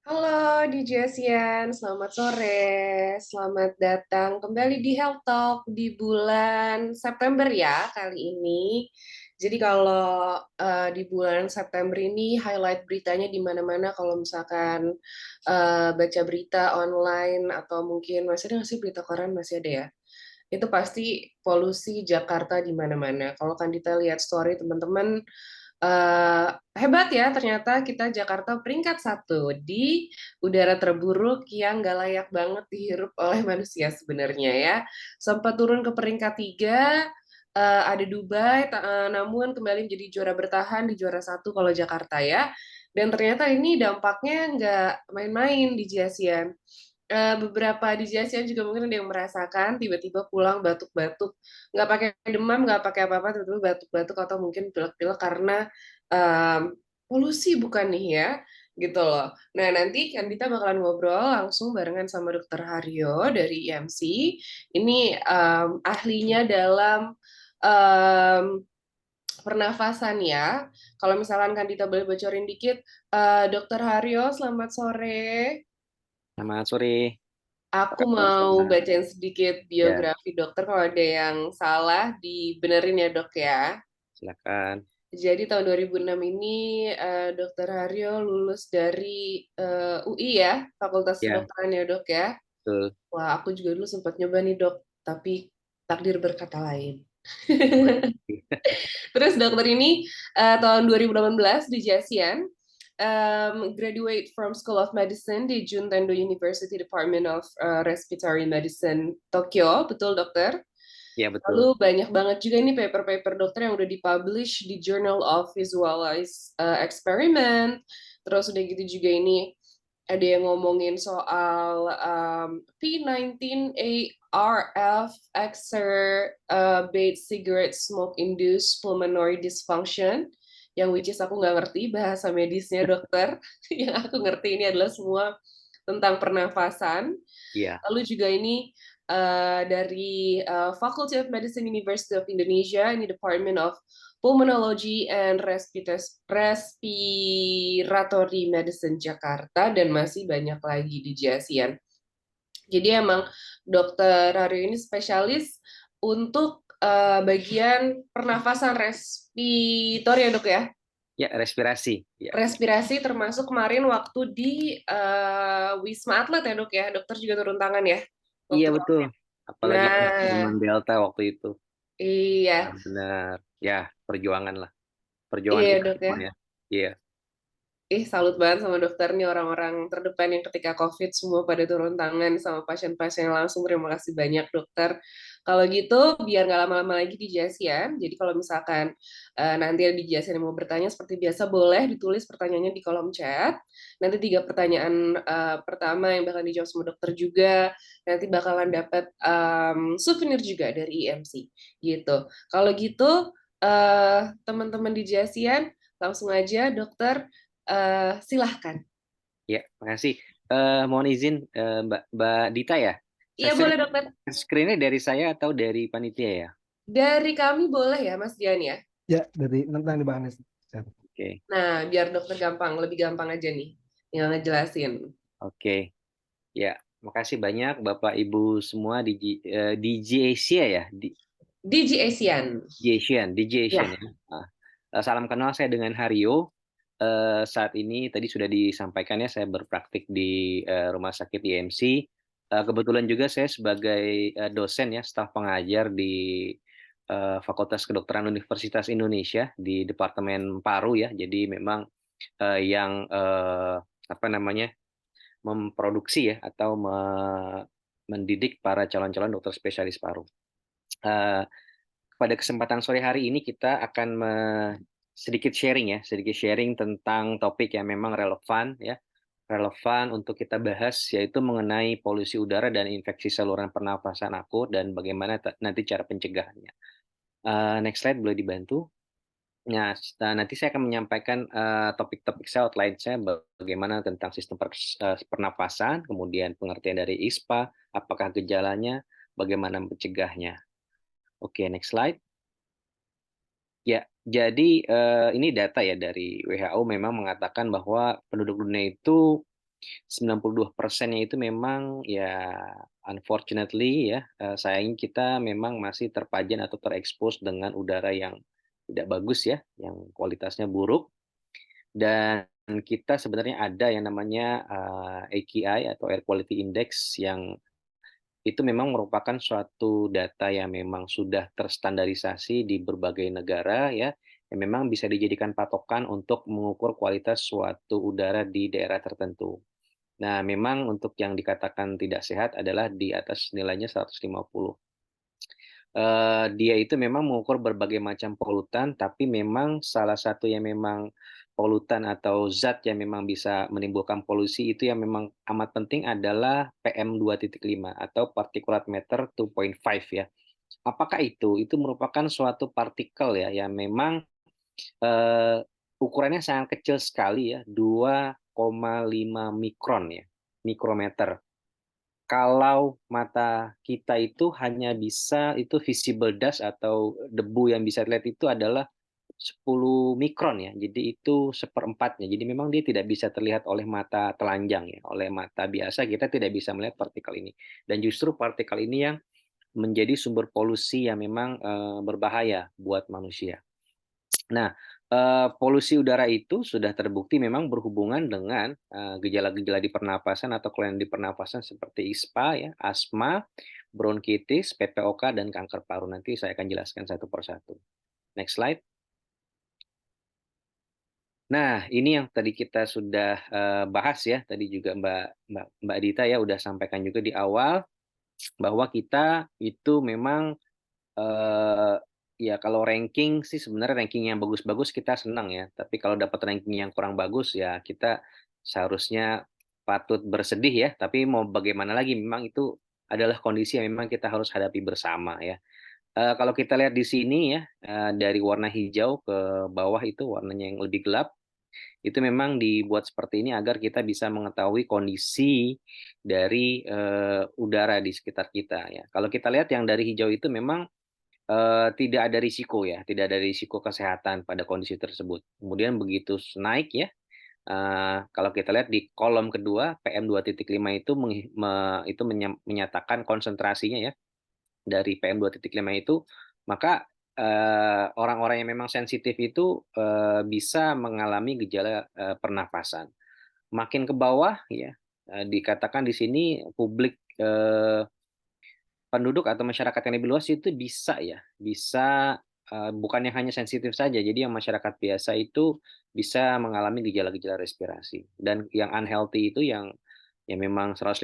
Halo DJ Sian, selamat sore. Selamat datang kembali di Health Talk di bulan September ya kali ini. Jadi kalau di bulan September ini highlight beritanya di mana-mana kalau misalkan baca berita online atau mungkin masih ada nggak sih berita koran masih ada ya. Itu pasti polusi Jakarta di mana-mana. Kalau kan kita lihat story teman-teman, eh, hebat ya, ternyata kita Jakarta peringkat satu di udara terburuk yang gak layak banget dihirup oleh manusia sebenarnya ya. Sempat turun ke peringkat tiga, ada Dubai, namun kembali menjadi juara bertahan di juara satu kalau Jakarta ya. Dan ternyata ini dampaknya nggak main-main di ASEAN. Beberapa di ASEAN juga mungkin ada yang merasakan tiba-tiba pulang batuk-batuk, nggak pakai demam, nggak pakai apa-apa, tiba-tiba batuk-batuk atau mungkin pilek-pilek karena polusi bukan nih ya, gitu loh. Nah nanti kan kita bakalan ngobrol langsung barengan sama Dokter Haryo dari IMC. Ini ahlinya dalam em, pernafasan ya. Kalau misalkan kan kita boleh bocorin dikit, Dokter Haryo, selamat sore. Selamat sore, apa Aku kabar mau semua? bacain sedikit Ya, biografi dokter, kalau ada yang salah dibenerin ya dok ya. silakan. Jadi tahun 2006 ini Dokter Haryo lulus dari UI ya, Fakultas Ya, Kedokteran ya dok ya. betul. Wah aku juga dulu sempat nyoba nih dok, tapi takdir berkata lain. Terus dokter ini tahun 2018 di Jasian, graduate from School of Medicine di Juntendo University Department of Respiratory Medicine Tokyo, betul dokter? Ya, Lalu betul. banyak banget juga ini paper-paper dokter yang udah dipublish di Journal of Visualized Experiment. Terus udah gitu juga ini ada yang ngomongin soal P19ARF exacerbate cigarette smoke induced pulmonary dysfunction, yang which is aku nggak ngerti bahasa medisnya dokter. Yang aku ngerti ini adalah semua tentang pernafasan. Iya, Lalu juga ini dari Faculty of Medicine University of Indonesia, ini Department of Pulmonology and Respiratory Medicine Jakarta, dan masih banyak lagi di JASIAN. Jadi emang dokter Haryo ini spesialis untuk bagian pernafasan respirator ya dok ya. ya respirasi. Ya, Respirasi termasuk kemarin waktu di Wisma Atlet ya dok ya. Dokter juga turun tangan ya iya waktu betul. COVID. Apalagi pas Nah, zaman Delta waktu itu. iya, Benar. Ya, perjuangan lah. Perjuangan iya kita dok ya. semua ya. Iya, Salut banget sama dokter nih, orang-orang terdepan yang ketika COVID semua pada turun tangan sama pasien-pasien langsung. Terima kasih banyak dokter. Kalau gitu, biar nggak lama-lama lagi di Jasian. Jadi kalau misalkan nanti ada di Jasian yang mau bertanya, seperti biasa boleh ditulis pertanyaannya di kolom chat. Nanti tiga pertanyaan pertama yang bakal dijawab sama dokter juga. Nanti bakalan dapat souvenir juga dari IMC gitu. Kalau gitu, teman-teman di Jasian, langsung aja dokter. Silahkan. ya. Makasih. Mohon izin, Mbak Dita ya. Iya Saya boleh dokter. screennya dari saya atau dari panitia ya? Dari kami boleh ya Mas Dian ya. Ya, dari tentang dibahas. Oke, Nah, biar dokter gampang, lebih gampang aja nih. Tinggal ngejelasin. oke. Ya, makasih banyak Bapak Ibu semua di Asia ya, DG Asian. DJ Asian Ya. ya. Ah, salam kenal, saya dengan Hario. Saat ini tadi sudah disampaikan ya, saya berpraktik di Rumah Sakit IMC. Kebetulan juga saya sebagai dosen ya, staf pengajar di Fakultas Kedokteran Universitas Indonesia di Departemen Paru ya. Jadi memang yang apa namanya, memproduksi ya atau mendidik para calon-calon dokter spesialis paru. Eh, Pada kesempatan sore hari ini kita akan sedikit sharing tentang topik yang memang relevan ya, relevan untuk kita bahas, yaitu mengenai polusi udara dan infeksi saluran pernafasan akut dan bagaimana nanti cara pencegahannya. Next slide boleh dibantu. Nah, nanti saya akan menyampaikan topik-topik saya, outline saya bagaimana tentang sistem pernafasan, kemudian pengertian dari ISPA, apakah gejalanya, bagaimana mencegahnya. Oke, next slide. Ya, jadi ini data ya dari WHO memang mengatakan bahwa penduduk dunia itu 92%-nya itu memang ya unfortunately ya, sayangnya kita memang masih terpajan atau terekspos dengan udara yang tidak bagus ya, yang kualitasnya buruk. Dan kita sebenarnya ada yang namanya AQI atau Air Quality Index yang itu memang merupakan suatu data yang memang sudah terstandarisasi di berbagai negara ya, yang memang bisa dijadikan patokan untuk mengukur kualitas suatu udara di daerah tertentu. Nah, memang untuk yang dikatakan tidak sehat adalah di atas nilainya 150. Dia itu memang mengukur berbagai macam polutan, tapi memang salah satu yang memang polutan atau zat yang memang bisa menimbulkan polusi itu yang memang amat penting adalah PM2.5 atau particulate matter 2.5 ya. Apakah itu? Itu merupakan suatu partikel ya yang memang eh, ukurannya sangat kecil sekali ya, 2,5 mikron ya, mikrometer. Kalau mata kita itu hanya bisa itu visible dust atau debu yang bisa dilihat itu adalah 10 mikron ya. Jadi itu seperempatnya. Jadi memang dia tidak bisa terlihat oleh mata telanjang ya. Oleh mata biasa kita tidak bisa melihat partikel ini. Dan justru partikel ini yang menjadi sumber polusi yang memang berbahaya buat manusia. Nah, polusi udara itu sudah terbukti memang berhubungan dengan gejala-gejala di pernapasan atau kelainan di pernapasan seperti ISPA, ya, asma, bronkitis, PPOK, dan kanker paru. Nanti saya akan jelaskan satu persatu. Next slide. Nah, ini yang tadi kita sudah bahas ya. Tadi juga Mbak Dita ya udah sampaikan juga di awal bahwa kita itu memang ya kalau ranking sih sebenarnya ranking yang bagus-bagus kita senang ya. Tapi kalau dapat ranking yang kurang bagus ya kita seharusnya patut bersedih ya. Tapi mau bagaimana lagi memang itu adalah kondisi yang memang kita harus hadapi bersama ya. Kalau kita lihat di sini ya dari warna hijau ke bawah itu warnanya yang lebih gelap itu memang dibuat seperti ini agar kita bisa mengetahui kondisi dari udara di sekitar kita ya. Kalau kita lihat yang dari hijau itu memang tidak ada risiko ya, tidak ada risiko kesehatan pada kondisi tersebut. Kemudian begitu naik ya, kalau kita lihat di kolom kedua PM2.5 itu itu menyatakan konsentrasinya ya dari PM2.5 itu, maka orang-orang yang memang sensitif itu bisa mengalami gejala pernafasan. Makin ke bawah ya, dikatakan di sini publik penduduk atau masyarakat yang lebih luas itu bisa ya, bisa bukan yang hanya sensitif saja. Jadi yang masyarakat biasa itu bisa mengalami gejala-gejala respirasi. Dan yang unhealthy itu yang memang 150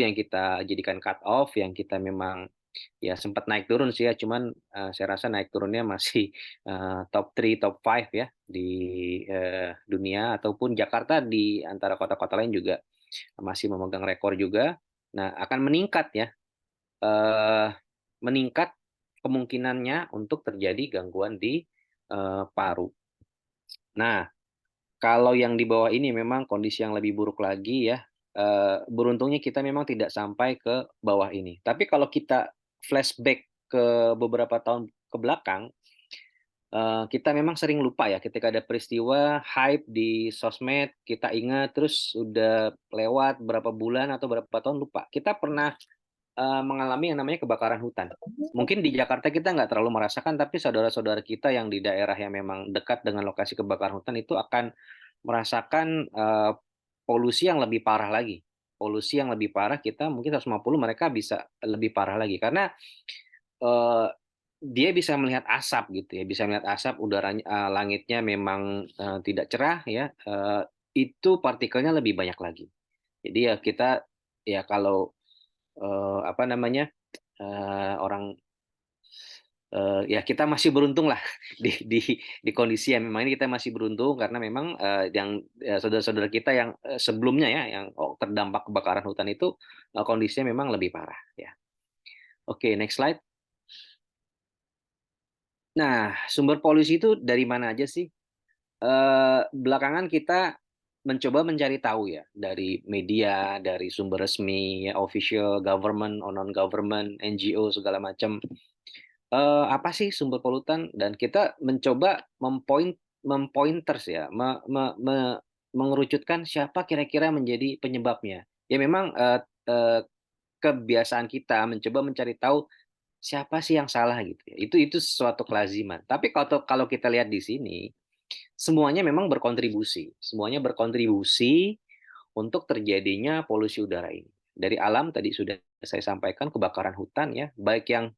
yang kita jadikan cut off, yang kita memang ya sempat naik turun sih ya, cuman saya rasa naik turunnya masih top 3, top 5 ya di dunia ataupun Jakarta di antara kota-kota lain juga masih memegang rekor juga. Nah, akan meningkat ya eh, meningkat kemungkinannya untuk terjadi gangguan di paru. Nah, kalau yang di bawah ini memang kondisi yang lebih buruk lagi ya. Beruntungnya kita memang tidak sampai ke bawah ini. Tapi kalau kita flashback ke beberapa tahun ke belakang, kita memang sering lupa ya ketika ada peristiwa hype di sosmed, kita ingat terus udah lewat berapa bulan atau berapa tahun lupa. Kita pernah mengalami yang namanya kebakaran hutan. Mungkin di Jakarta kita nggak terlalu merasakan, tapi saudara-saudara kita yang di daerah yang memang dekat dengan lokasi kebakaran hutan itu akan merasakan polusi yang lebih parah lagi. Polusi yang lebih parah kita mungkin 150 mereka bisa lebih parah lagi karena eh, dia bisa melihat asap gitu ya, bisa melihat asap udaranya langitnya memang tidak cerah ya, itu partikelnya lebih banyak lagi. Jadi ya kita ya kalau apa namanya orang ya kita masih beruntung lah di kondisi yang memang ini kita masih beruntung karena memang yang saudara-saudara kita yang sebelumnya ya yang terdampak kebakaran hutan itu kondisinya memang lebih parah ya. Oke, next slide. Nah, sumber polusi itu dari mana aja sih? Belakangan kita mencoba mencari tahu ya dari media, dari sumber resmi, ya, official, government, non-government, NGO segala macam. Apa sih sumber polutan? Dan kita mencoba mempointers ya, mengerucutkan siapa kira-kira menjadi penyebabnya. Ya memang kebiasaan kita mencoba mencari tahu siapa sih yang salah gitu ya. Itu suatu kelaziman. Tapi kalau kita lihat di sini, semuanya memang berkontribusi. Semuanya berkontribusi untuk terjadinya polusi udara ini. Dari alam tadi sudah saya sampaikan, kebakaran hutan ya, baik yang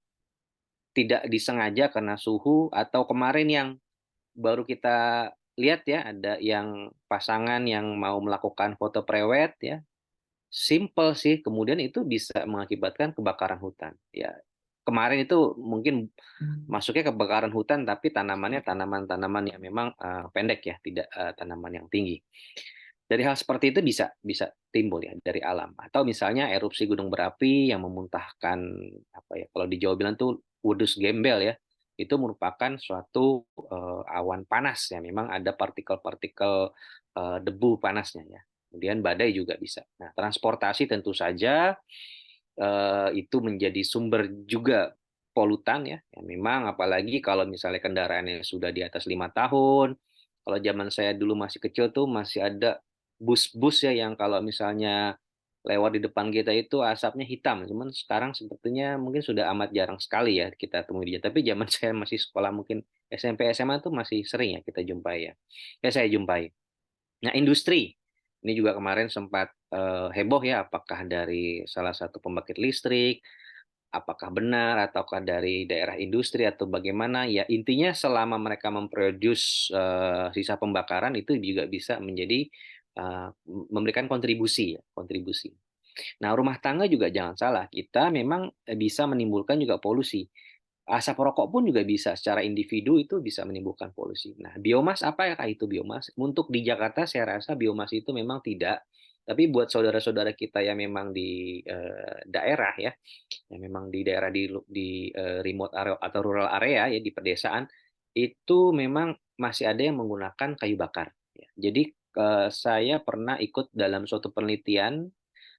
tidak disengaja karena suhu atau kemarin yang baru kita lihat ya, ada yang pasangan yang mau melakukan foto prewed ya, simple sih, kemudian itu bisa mengakibatkan kebakaran hutan. Ya, kemarin itu mungkin masuknya kebakaran hutan, tapi tanamannya tanaman-tanaman yang memang pendek ya, tidak tanaman yang tinggi. Dari hal seperti itu bisa bisa timbul ya dari alam. Atau misalnya erupsi gunung berapi yang memuntahkan apa ya, kalau di Jawa bilang tuh wedus gembel ya. Itu merupakan suatu awan panas ya, memang ada partikel-partikel debu panasnya ya. Kemudian badai juga bisa. Nah, transportasi tentu saja itu menjadi sumber juga polutan ya. Ya memang apalagi kalau misalnya kendaraannya sudah di atas 5 tahun. Kalau zaman saya dulu masih kecil tuh masih ada bus-bus ya yang kalau misalnya lewat di depan kita itu asapnya hitam. Cuman sekarang sepertinya mungkin sudah amat jarang sekali ya kita temui dia. Tapi zaman saya masih sekolah mungkin SMP SMA tuh masih sering ya kita jumpai ya. Ya saya jumpai. Nah, industri ini juga kemarin sempat heboh ya, apakah dari salah satu pembangkit listrik, apakah benar ataukah dari daerah industri atau bagaimana? Ya intinya selama mereka memproduce sisa pembakaran itu juga bisa menjadi memberikan kontribusi ya, kontribusi. Nah, rumah tangga juga jangan salah, kita memang bisa menimbulkan juga polusi. Asap rokok pun juga bisa secara individu itu bisa menimbulkan polusi. Nah, biomas apa ya itu biomas? Untuk di Jakarta saya rasa biomas itu memang tidak. Tapi buat saudara-saudara kita yang memang di daerah ya, yang memang di daerah di remote area atau rural area ya di pedesaan itu memang masih ada yang menggunakan kayu bakar. Ya. Jadi saya pernah ikut dalam suatu penelitian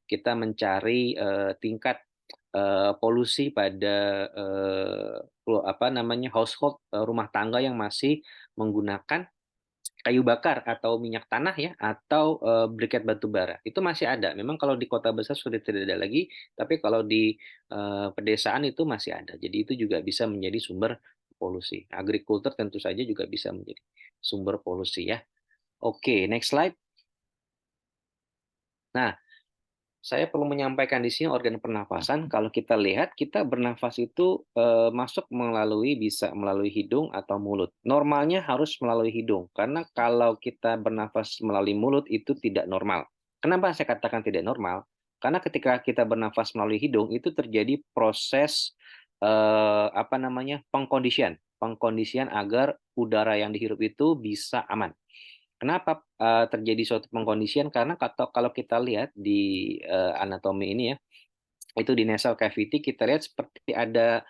kita mencari tingkat polusi pada apa namanya household rumah tangga yang masih menggunakan kayu bakar atau minyak tanah ya atau briket batu bara itu masih ada. Memang kalau di kota besar sudah tidak ada lagi, tapi kalau di pedesaan itu masih ada. Jadi itu juga bisa menjadi sumber polusi. Agrikultur tentu saja juga bisa menjadi sumber polusi ya. Oke, next slide. Nah, saya perlu menyampaikan di sini organ pernafasan. Kalau kita lihat, kita bernafas itu masuk bisa melalui hidung atau mulut. Normalnya harus melalui hidung, karena kalau kita bernafas melalui mulut itu tidak normal. Kenapa saya katakan tidak normal? Karena ketika kita bernafas melalui hidung itu terjadi proses apa namanya pengkondisian agar udara yang dihirup itu bisa aman. Kenapa terjadi suatu pengkondisian? Karena kalau kita lihat di anatomi ini ya, itu di nasal cavity kita lihat seperti ada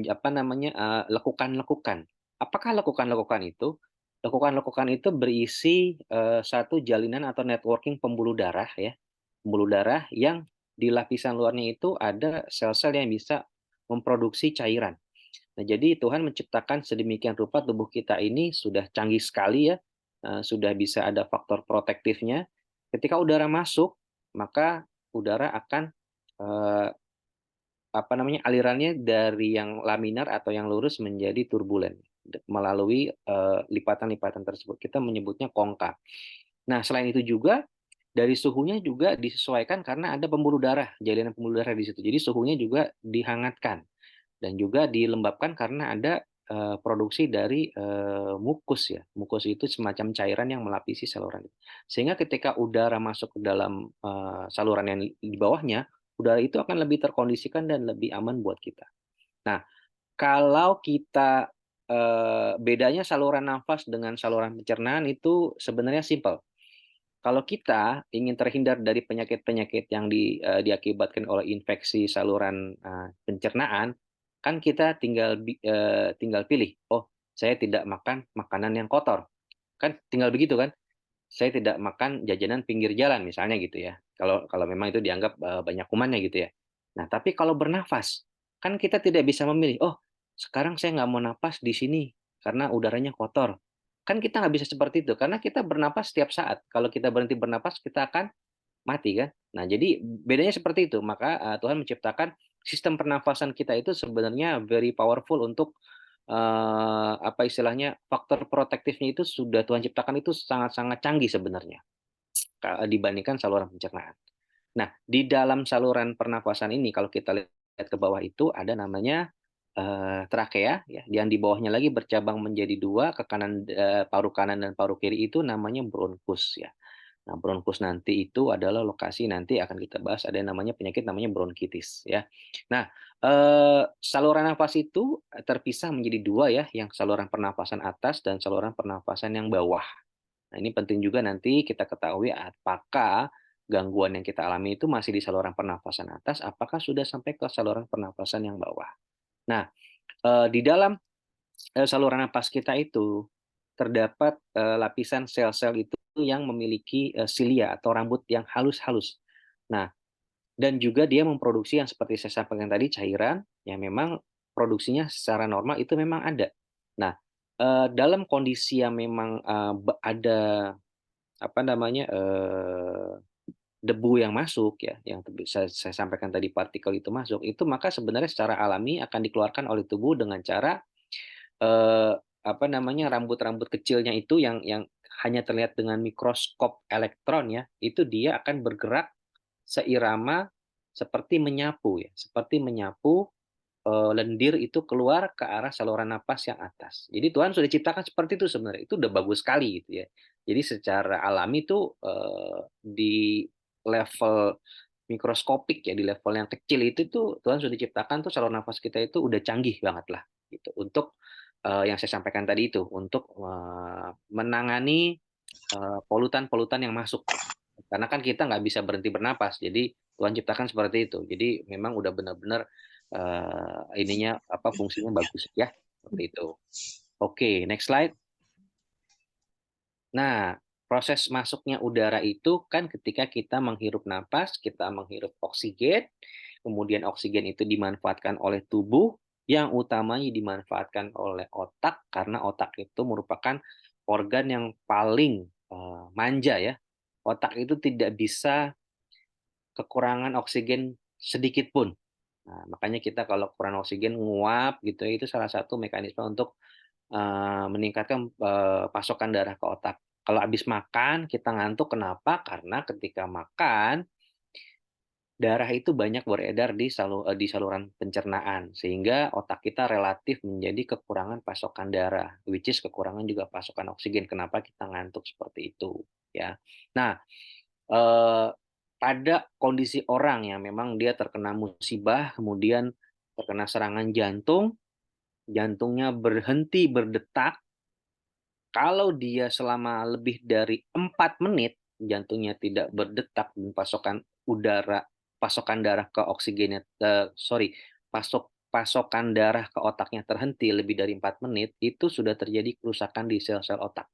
apa namanya lekukan-lekukan. Apakah lekukan-lekukan itu? Lekukan-lekukan itu berisi satu jalinan atau networking pembuluh darah ya, pembuluh darah yang di lapisan luarnya itu ada sel-sel yang bisa memproduksi cairan. Nah, jadi Tuhan menciptakan sedemikian rupa tubuh kita ini sudah canggih sekali ya, sudah bisa ada faktor protektifnya. Ketika udara masuk, maka udara akan eh, apa namanya alirannya dari yang laminar atau yang lurus menjadi turbulen melalui lipatan-lipatan tersebut. Kita menyebutnya kongka. Nah, selain itu juga dari suhunya juga disesuaikan karena ada pembuluh darah, jalinan pembuluh darah di situ. Jadi suhunya juga dihangatkan dan juga dilembabkan karena ada produksi dari mukus ya. Mukus itu semacam cairan yang melapisi saluran. Sehingga ketika udara masuk ke dalam saluran yang di bawahnya, udara itu akan lebih terkondisikan dan lebih aman buat kita. Nah, kalau kita bedanya saluran nafas dengan saluran pencernaan itu sebenarnya simpel. Kalau kita ingin terhindar dari penyakit-penyakit yang diakibatkan oleh infeksi saluran pencernaan, kan kita tinggal pilih, oh saya tidak makan makanan yang kotor, kan tinggal begitu kan? Saya tidak makan jajanan pinggir jalan misalnya gitu ya. Kalau kalau memang itu dianggap banyak kumannya gitu ya. Nah tapi kalau bernafas, kan kita tidak bisa memilih, oh sekarang saya nggak mau napas di sini karena udaranya kotor. Kan kita nggak bisa seperti itu, karena kita bernapas setiap saat. Kalau kita berhenti bernapas, kita akan mati kan. Nah, jadi bedanya seperti itu. Maka Tuhan menciptakan sistem pernafasan kita itu sebenarnya very powerful untuk apa istilahnya, faktor protektifnya itu sudah Tuhan ciptakan itu sangat-sangat canggih sebenarnya dibandingkan saluran pencernaan. Nah, di dalam saluran pernafasan ini kalau kita lihat ke bawah itu ada namanya trakea, ya, yang di bawahnya lagi bercabang menjadi dua, ke kanan paru kanan dan paru kiri itu namanya bronkus, ya. Nah, bronkus nanti itu adalah lokasi nanti akan kita bahas ada yang namanya penyakit namanya bronkitis, ya. Nah, saluran nafas itu terpisah menjadi dua, ya, yang saluran pernafasan atas dan saluran pernafasan yang bawah. Nah, ini penting juga nanti kita ketahui apakah gangguan yang kita alami itu masih di saluran pernafasan atas, apakah sudah sampai ke saluran pernafasan yang bawah. Nah, di dalam saluran napas kita itu terdapat lapisan sel-sel itu yang memiliki silia atau rambut yang halus-halus. Nah, dan juga dia memproduksi yang seperti saya sampaikan tadi cairan yang memang produksinya secara normal itu memang ada. Nah, dalam kondisi yang memang ada apa namanya debu yang masuk ya, yang saya sampaikan tadi partikel itu masuk, itu maka sebenarnya secara alami akan dikeluarkan oleh tubuh dengan cara eh, apa namanya rambut-rambut kecilnya itu yang hanya terlihat dengan mikroskop elektron ya, itu dia akan bergerak seirama seperti menyapu ya, seperti menyapu lendir itu keluar ke arah saluran napas yang atas. Jadi Tuhan sudah ciptakan seperti itu sebenarnya. Itu udah bagus sekali gitu ya. Jadi secara alami tuh di level mikroskopik ya, di level yang kecil itu tuh Tuhan sudah ciptakan tuh saluran nafas kita itu udah canggih banget lah gitu untuk yang saya sampaikan tadi itu untuk menangani polutan-polutan yang masuk ya. Karena kan kita nggak bisa berhenti bernapas, jadi Tuhan ciptakan seperti itu. Jadi memang udah benar-benar ininya apa fungsinya bagus ya seperti itu. Oke, next slide. Nah, proses masuknya udara itu kan ketika kita menghirup napas, kita menghirup oksigen, kemudian oksigen itu dimanfaatkan oleh tubuh, yang utamanya dimanfaatkan oleh otak karena otak itu merupakan organ yang paling manja ya. Otak itu tidak bisa kekurangan oksigen sedikit pun. Nah, makanya kita kalau kurang oksigen nguap gitu ya, itu salah satu mekanisme untuk meningkatkan pasokan darah ke otak. Kalau habis makan kita ngantuk, kenapa? Karena ketika makan darah itu banyak beredar di saluran pencernaan sehingga otak kita relatif menjadi kekurangan pasokan darah, which is kekurangan juga pasokan oksigen. Kenapa kita ngantuk seperti itu? Ya. Nah, eh, pada kondisi orang yang memang dia terkena musibah, kemudian terkena serangan jantung, jantungnya berhenti berdetak. Kalau dia selama lebih dari 4 menit jantungnya tidak berdetak dan pasokan darah ke oksigennya, pasokan darah ke otaknya terhenti lebih dari 4 menit, itu sudah terjadi kerusakan di sel-sel otak.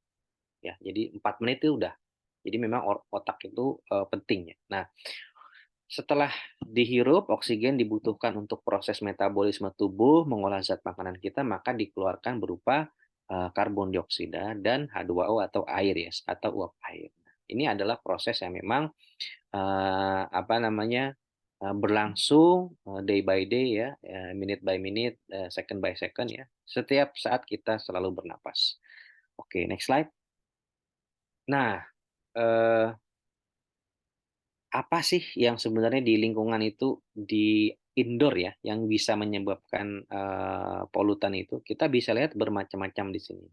Ya, jadi 4 menit itu udah. Jadi memang otak itu penting ya. Nah, setelah dihirup, oksigen dibutuhkan untuk proses metabolisme tubuh, mengolah zat makanan kita, maka dikeluarkan berupa karbon dioksida dan H2O atau air ya, atau uap air. Ini adalah proses yang memang apa namanya berlangsung day by day ya, minute by minute, second by second ya. Setiap saat kita selalu bernapas. Oke, next slide. Nah, eh, apa sih yang sebenarnya di lingkungan itu di indoor ya yang bisa menyebabkan polutan itu? Kita bisa lihat bermacam-macam di sini.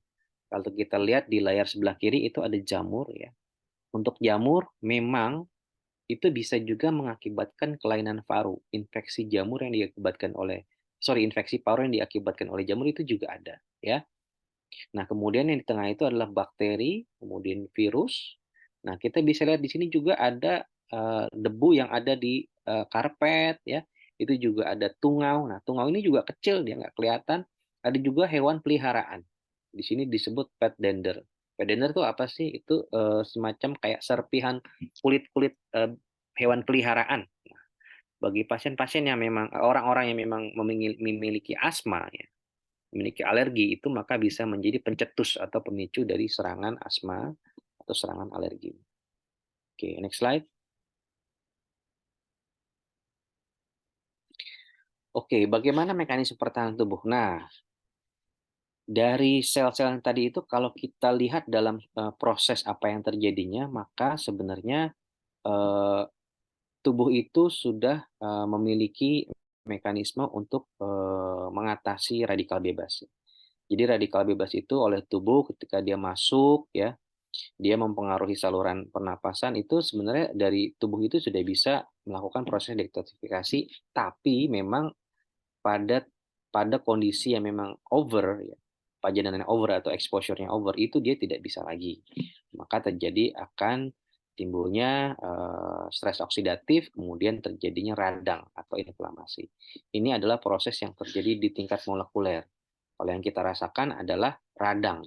Kalau kita lihat di layar sebelah kiri itu ada jamur ya. Untuk jamur memang itu bisa juga mengakibatkan kelainan paru. Infeksi jamur yang diakibatkan oleh infeksi paru yang diakibatkan oleh jamur itu juga ada ya. Nah, kemudian yang di tengah itu adalah bakteri, kemudian virus. Nah, kita bisa lihat di sini juga ada debu yang ada di karpet, ya. Itu juga ada tungau. Nah, tungau ini juga kecil, dia nggak kelihatan. Ada juga hewan peliharaan. Di sini disebut pet dander. Pet dander itu apa sih? Itu semacam kayak serpihan kulit-kulit hewan peliharaan. Nah, bagi pasien-pasien yang memang orang-orang yang memang memiliki asma, ya, memiliki alergi itu maka bisa menjadi pencetus atau pemicu dari serangan asma atau serangan alergi. Oke, next slide. Oke, bagaimana mekanisme pertahanan tubuh? Nah, dari sel-sel yang tadi itu kalau kita lihat dalam proses apa yang terjadinya, maka sebenarnya eh, tubuh itu sudah memiliki mekanisme untuk mengatasi radikal bebas. Jadi radikal bebas itu oleh tubuh ketika dia masuk ya, dia mempengaruhi saluran pernapasan itu sebenarnya dari tubuh itu sudah bisa melakukan proses detoksifikasi, tapi memang pada pada kondisi yang memang over ya, pajanannya over atau exposure-nya over itu dia tidak bisa lagi. Maka terjadi akan timbulnya stres oksidatif, kemudian terjadinya radang atau inflamasi. Ini adalah proses yang terjadi di tingkat molekuler. Kalau yang kita rasakan adalah radang.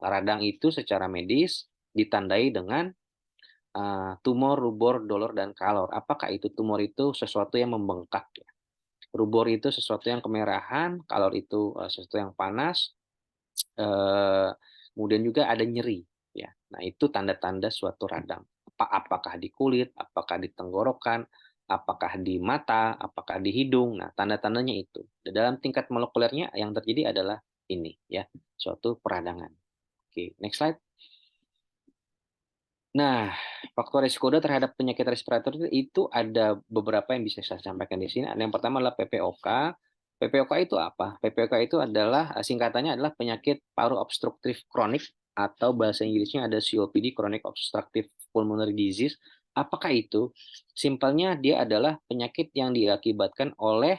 Radang itu secara medis ditandai dengan tumor, rubor, dolor, dan kalor. Apakah itu tumor itu sesuatu yang membengkak? Ya? Rubor itu sesuatu yang kemerahan, kalor itu sesuatu yang panas, eh, kemudian juga ada nyeri. Ya, nah itu tanda-tanda suatu radang. Apakah di kulit, apakah di tenggorokan, apakah di mata, apakah di hidung. Nah, tanda-tandanya itu. Dalam tingkat molekulernya yang terjadi adalah ini, ya, suatu peradangan. Oke, next slide. Nah, faktor risiko terhadap penyakit respirator itu ada beberapa yang bisa saya sampaikan di sini. Yang pertama adalah PPOK. PPOK itu apa? PPOK itu adalah singkatannya adalah penyakit paru obstruktif kronik atau bahasa Inggrisnya ada COPD, chronic obstructive pulmonary disease. Apakah itu? Simpelnya dia adalah penyakit yang diakibatkan oleh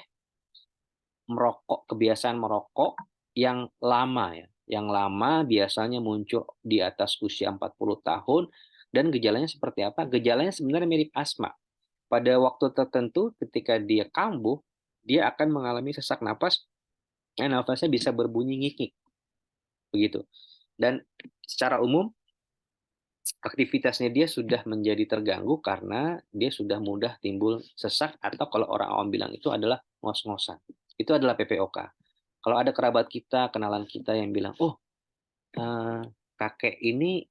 merokok, kebiasaan merokok yang lama ya. Yang lama biasanya muncul di atas usia 40 tahun dan gejalanya seperti apa? Gejalanya sebenarnya mirip asma. Pada waktu tertentu ketika dia kambuh, dia akan mengalami sesak napas, dan nafasnya bisa berbunyi ngikik. Begitu. Dan secara umum aktivitasnya dia sudah menjadi terganggu karena dia sudah mudah timbul sesak atau kalau orang awam bilang itu adalah ngos-ngosan. Itu adalah PPOK. Kalau ada kerabat kita, kenalan kita yang bilang, oh kakek ini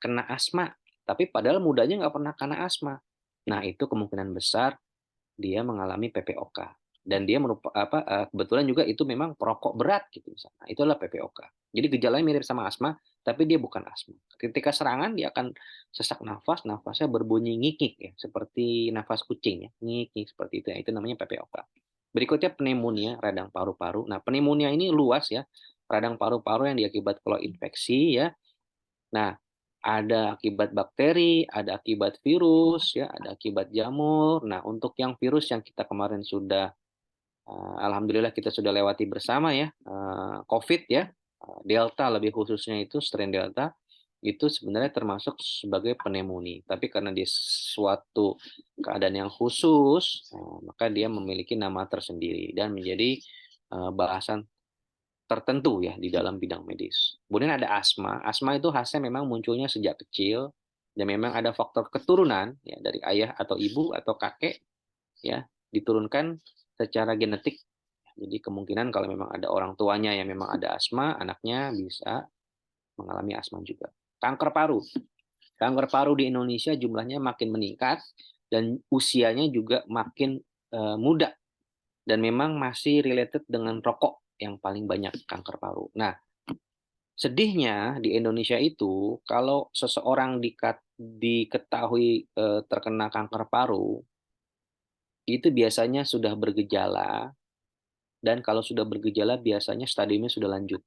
kena asma, tapi padahal mudanya nggak pernah kena asma. Nah itu kemungkinan besar dia mengalami PPOK. Dan dia kebetulan juga itu memang perokok berat gitu misalnya. Itu adalah PPOK. Jadi gejalanya mirip sama asma, tapi dia bukan asma. Ketika serangan dia akan sesak nafas, nafasnya berbunyi ngikik ya, seperti nafas kucing ya, ngikik seperti itu. Itu namanya PPOK. Berikutnya pneumonia, radang paru-paru. Nah, pneumonia ini luas ya, radang paru-paru yang diakibat kalau infeksi ya. Nah, ada akibat bakteri, ada akibat virus ya, ada akibat jamur. Nah, untuk yang virus yang kita kemarin sudah alhamdulillah kita sudah lewati bersama ya, COVID ya, Delta lebih khususnya itu strain Delta itu sebenarnya termasuk sebagai pneumonia. Tapi karena dia suatu keadaan yang khusus, maka dia memiliki nama tersendiri dan menjadi bahasan tertentu ya di dalam bidang medis. Kemudian ada asma. Asma itu khasnya memang munculnya sejak kecil dan memang ada faktor keturunan ya dari ayah atau ibu atau kakek ya diturunkan secara genetik. Jadi kemungkinan kalau memang ada orang tuanya yang memang ada asma, anaknya bisa mengalami asma juga. Kanker paru. Kanker paru di Indonesia jumlahnya makin meningkat dan usianya juga makin muda dan memang masih related dengan rokok yang paling banyak kanker paru. Nah, sedihnya di Indonesia itu kalau seseorang diketahui terkena kanker paru, itu biasanya sudah bergejala dan kalau sudah bergejala biasanya stadiumnya sudah lanjut.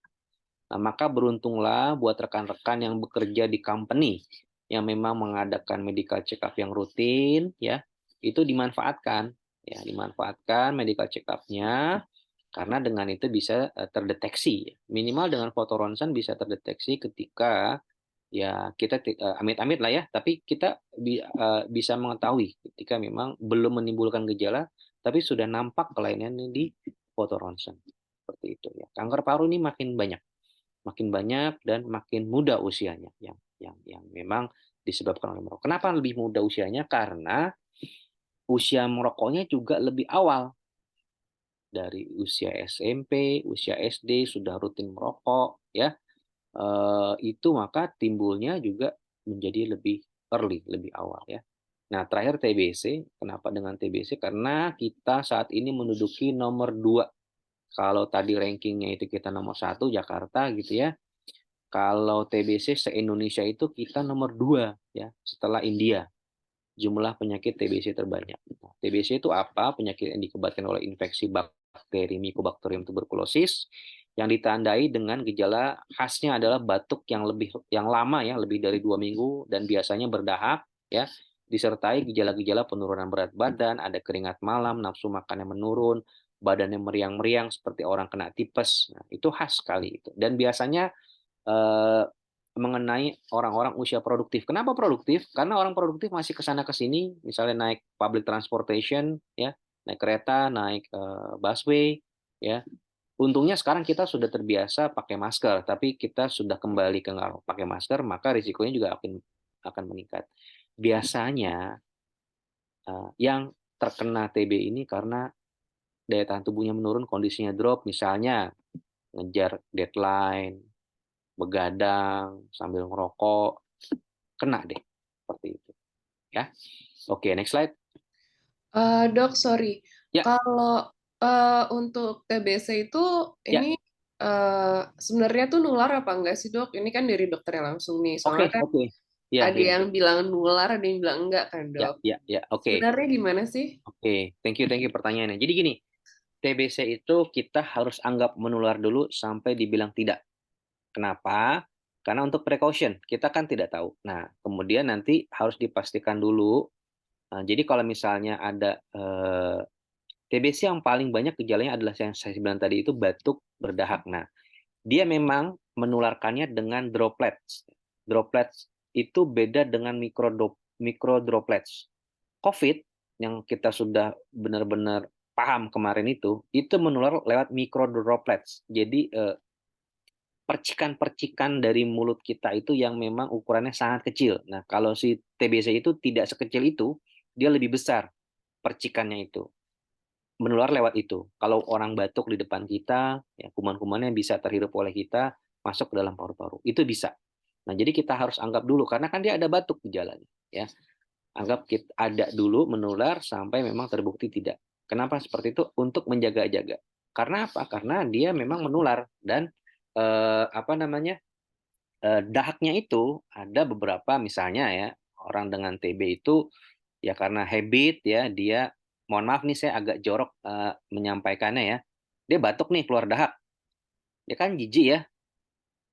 Nah, maka beruntunglah buat rekan-rekan yang bekerja di company yang memang mengadakan medical check up yang rutin ya, itu dimanfaatkan ya, dimanfaatkan medical check up-nya karena dengan itu bisa terdeteksi. Minimal dengan foto ronsen bisa terdeteksi ketika ya kita amit-amit lah ya, tapi kita bisa mengetahui ketika memang belum menimbulkan gejala tapi sudah nampak kelainan di foto ronsen. Seperti itu ya. Kanker paru ini makin banyak dan makin muda usianya yang memang disebabkan oleh merokok. Kenapa lebih muda usianya? Karena usia merokoknya juga lebih awal. dari usia SMP, usia SD sudah rutin merokok, ya, itu maka timbulnya juga menjadi lebih early, lebih awal ya. Nah, terakhir TBC. Kenapa dengan TBC? Karena kita saat ini menduduki nomor 2. Kalau tadi rankingnya itu kita nomor 1 Jakarta gitu ya. Kalau TBC se-Indonesia itu kita nomor 2 ya, setelah India. Jumlah penyakit TBC terbanyak. Nah, TBC itu apa? Penyakit yang disebabkan oleh infeksi bakteri Mycobacterium tuberculosis yang ditandai dengan gejala khasnya adalah batuk yang lama ya, lebih dari 2 minggu dan biasanya berdahak ya, disertai gejala-gejala penurunan berat badan, ada keringat malam, nafsu makan yang menurun, badannya meriang-meriang seperti orang kena tipes. Nah, itu khas sekali itu. Dan biasanya eh, mengenai orang-orang usia produktif. Kenapa produktif? Karena orang produktif masih ke sana ke sini, misalnya naik public transportation, ya, naik kereta, naik busway, ya. Untungnya sekarang kita sudah terbiasa pakai masker, tapi kita sudah kembali ke nggak pakai masker, maka risikonya juga akan meningkat. Biasanya yang terkena TB ini karena daya tahan tubuhnya menurun, kondisinya drop, misalnya ngejar deadline, begadang sambil ngerokok, kena deh seperti itu ya. Oke, next slide. Dok, sorry. Ya, Kalau untuk TBC itu ya. ini sebenarnya tuh nular apa enggak sih, Dok? Ini kan dari dokternya langsung nih. Oke, Soalnya kan oke. Ya, ada ya. yang bilang nular, ada yang bilang enggak kan, Ya, Dok? ya, ya. Oke. Sebenarnya gimana sih? Oke, thank you pertanyaannya. Jadi gini, TBC itu kita harus anggap menular dulu sampai dibilang tidak. Kenapa? Karena untuk precaution, kita kan tidak tahu. Nah, kemudian nanti harus dipastikan dulu. Nah, jadi kalau misalnya ada TBC yang paling banyak gejalanya adalah yang saya bilang tadi itu batuk berdahak. Nah, dia memang menularkannya dengan droplets. Droplets itu beda dengan mikro droplets. COVID yang kita sudah benar-benar paham kemarin itu menular lewat mikro droplets. Jadi percikan-percikan dari mulut kita itu yang memang ukurannya sangat kecil. Nah, kalau si TBC itu tidak sekecil itu, dia lebih besar percikannya itu. Menular lewat itu. Kalau orang batuk di depan kita, ya kuman-kumannya bisa terhirup oleh kita, masuk ke dalam paru-paru. Itu bisa. Nah, jadi kita harus anggap dulu karena kan dia ada batuk di jalannya, ya. Anggap kita ada dulu menular sampai memang terbukti tidak. Kenapa seperti itu? Untuk menjaga-jaga. Karena apa? Karena dia memang menular dan apa namanya? Dahaknya itu ada beberapa misalnya ya, orang dengan TB itu ya karena habit ya, dia mohon maaf nih saya agak jorok menyampaikannya ya. Dia batuk nih keluar dahak. Dia kan jijik ya.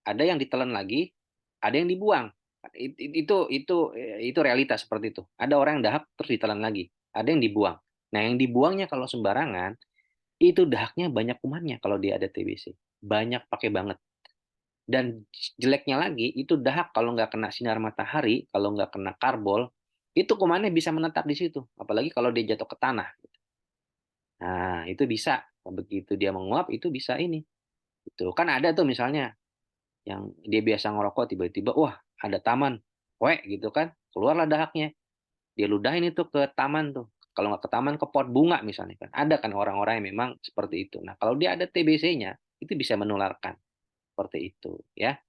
Ada yang ditelan lagi, ada yang dibuang. Itu realitas seperti itu. Ada orang yang dahak terus ditelan lagi, ada yang dibuang. Nah, yang dibuangnya kalau sembarangan, itu dahaknya banyak kumannya kalau dia ada TBC. Banyak pakai banget. Dan jeleknya lagi, itu dahak kalau nggak kena sinar matahari, kalau nggak kena karbol, itu kumannya bisa menetap di situ. Apalagi kalau dia jatuh ke tanah. Nah, itu bisa. Begitu dia menguap, itu bisa ini. Itu kan ada tuh misalnya yang dia biasa ngerokok tiba-tiba wah ada taman gitu kan keluarlah dahaknya dia ludahin itu ke taman tuh kalau nggak ke taman ke pot bunga misalnya kan ada kan orang-orang yang memang seperti itu. Nah kalau dia ada TBC-nya itu bisa menularkan seperti itu ya.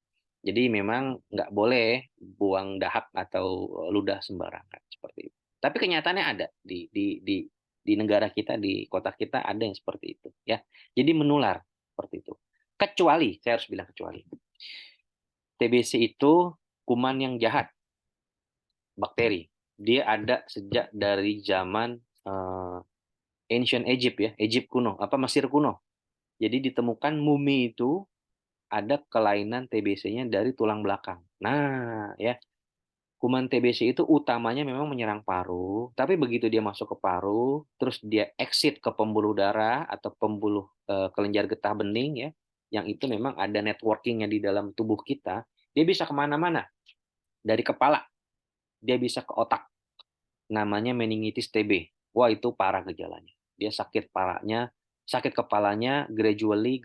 Jadi memang nggak boleh buang dahak atau ludah sembarangan seperti itu, tapi kenyataannya ada di negara kita, di kota kita ada yang seperti itu ya. Jadi menular seperti itu, kecuali saya harus bilang kecuali TBC itu kuman yang jahat, bakteri. Dia ada sejak dari zaman ancient Egypt ya, Egypt kuno, apa Mesir kuno. Jadi ditemukan mumi itu ada kelainan TBC-nya dari tulang belakang. Nah, ya, kuman TBC itu utamanya memang menyerang paru, tapi begitu dia masuk ke paru, terus dia exit ke pembuluh darah atau pembuluh kelenjar getah bening ya, yang itu memang ada networking-nya di dalam tubuh kita, dia bisa kemana-mana. Dari kepala dia bisa ke otak, namanya meningitis TB. Wah itu parah gejalanya. Dia sakit parahnya, sakit kepalanya gradually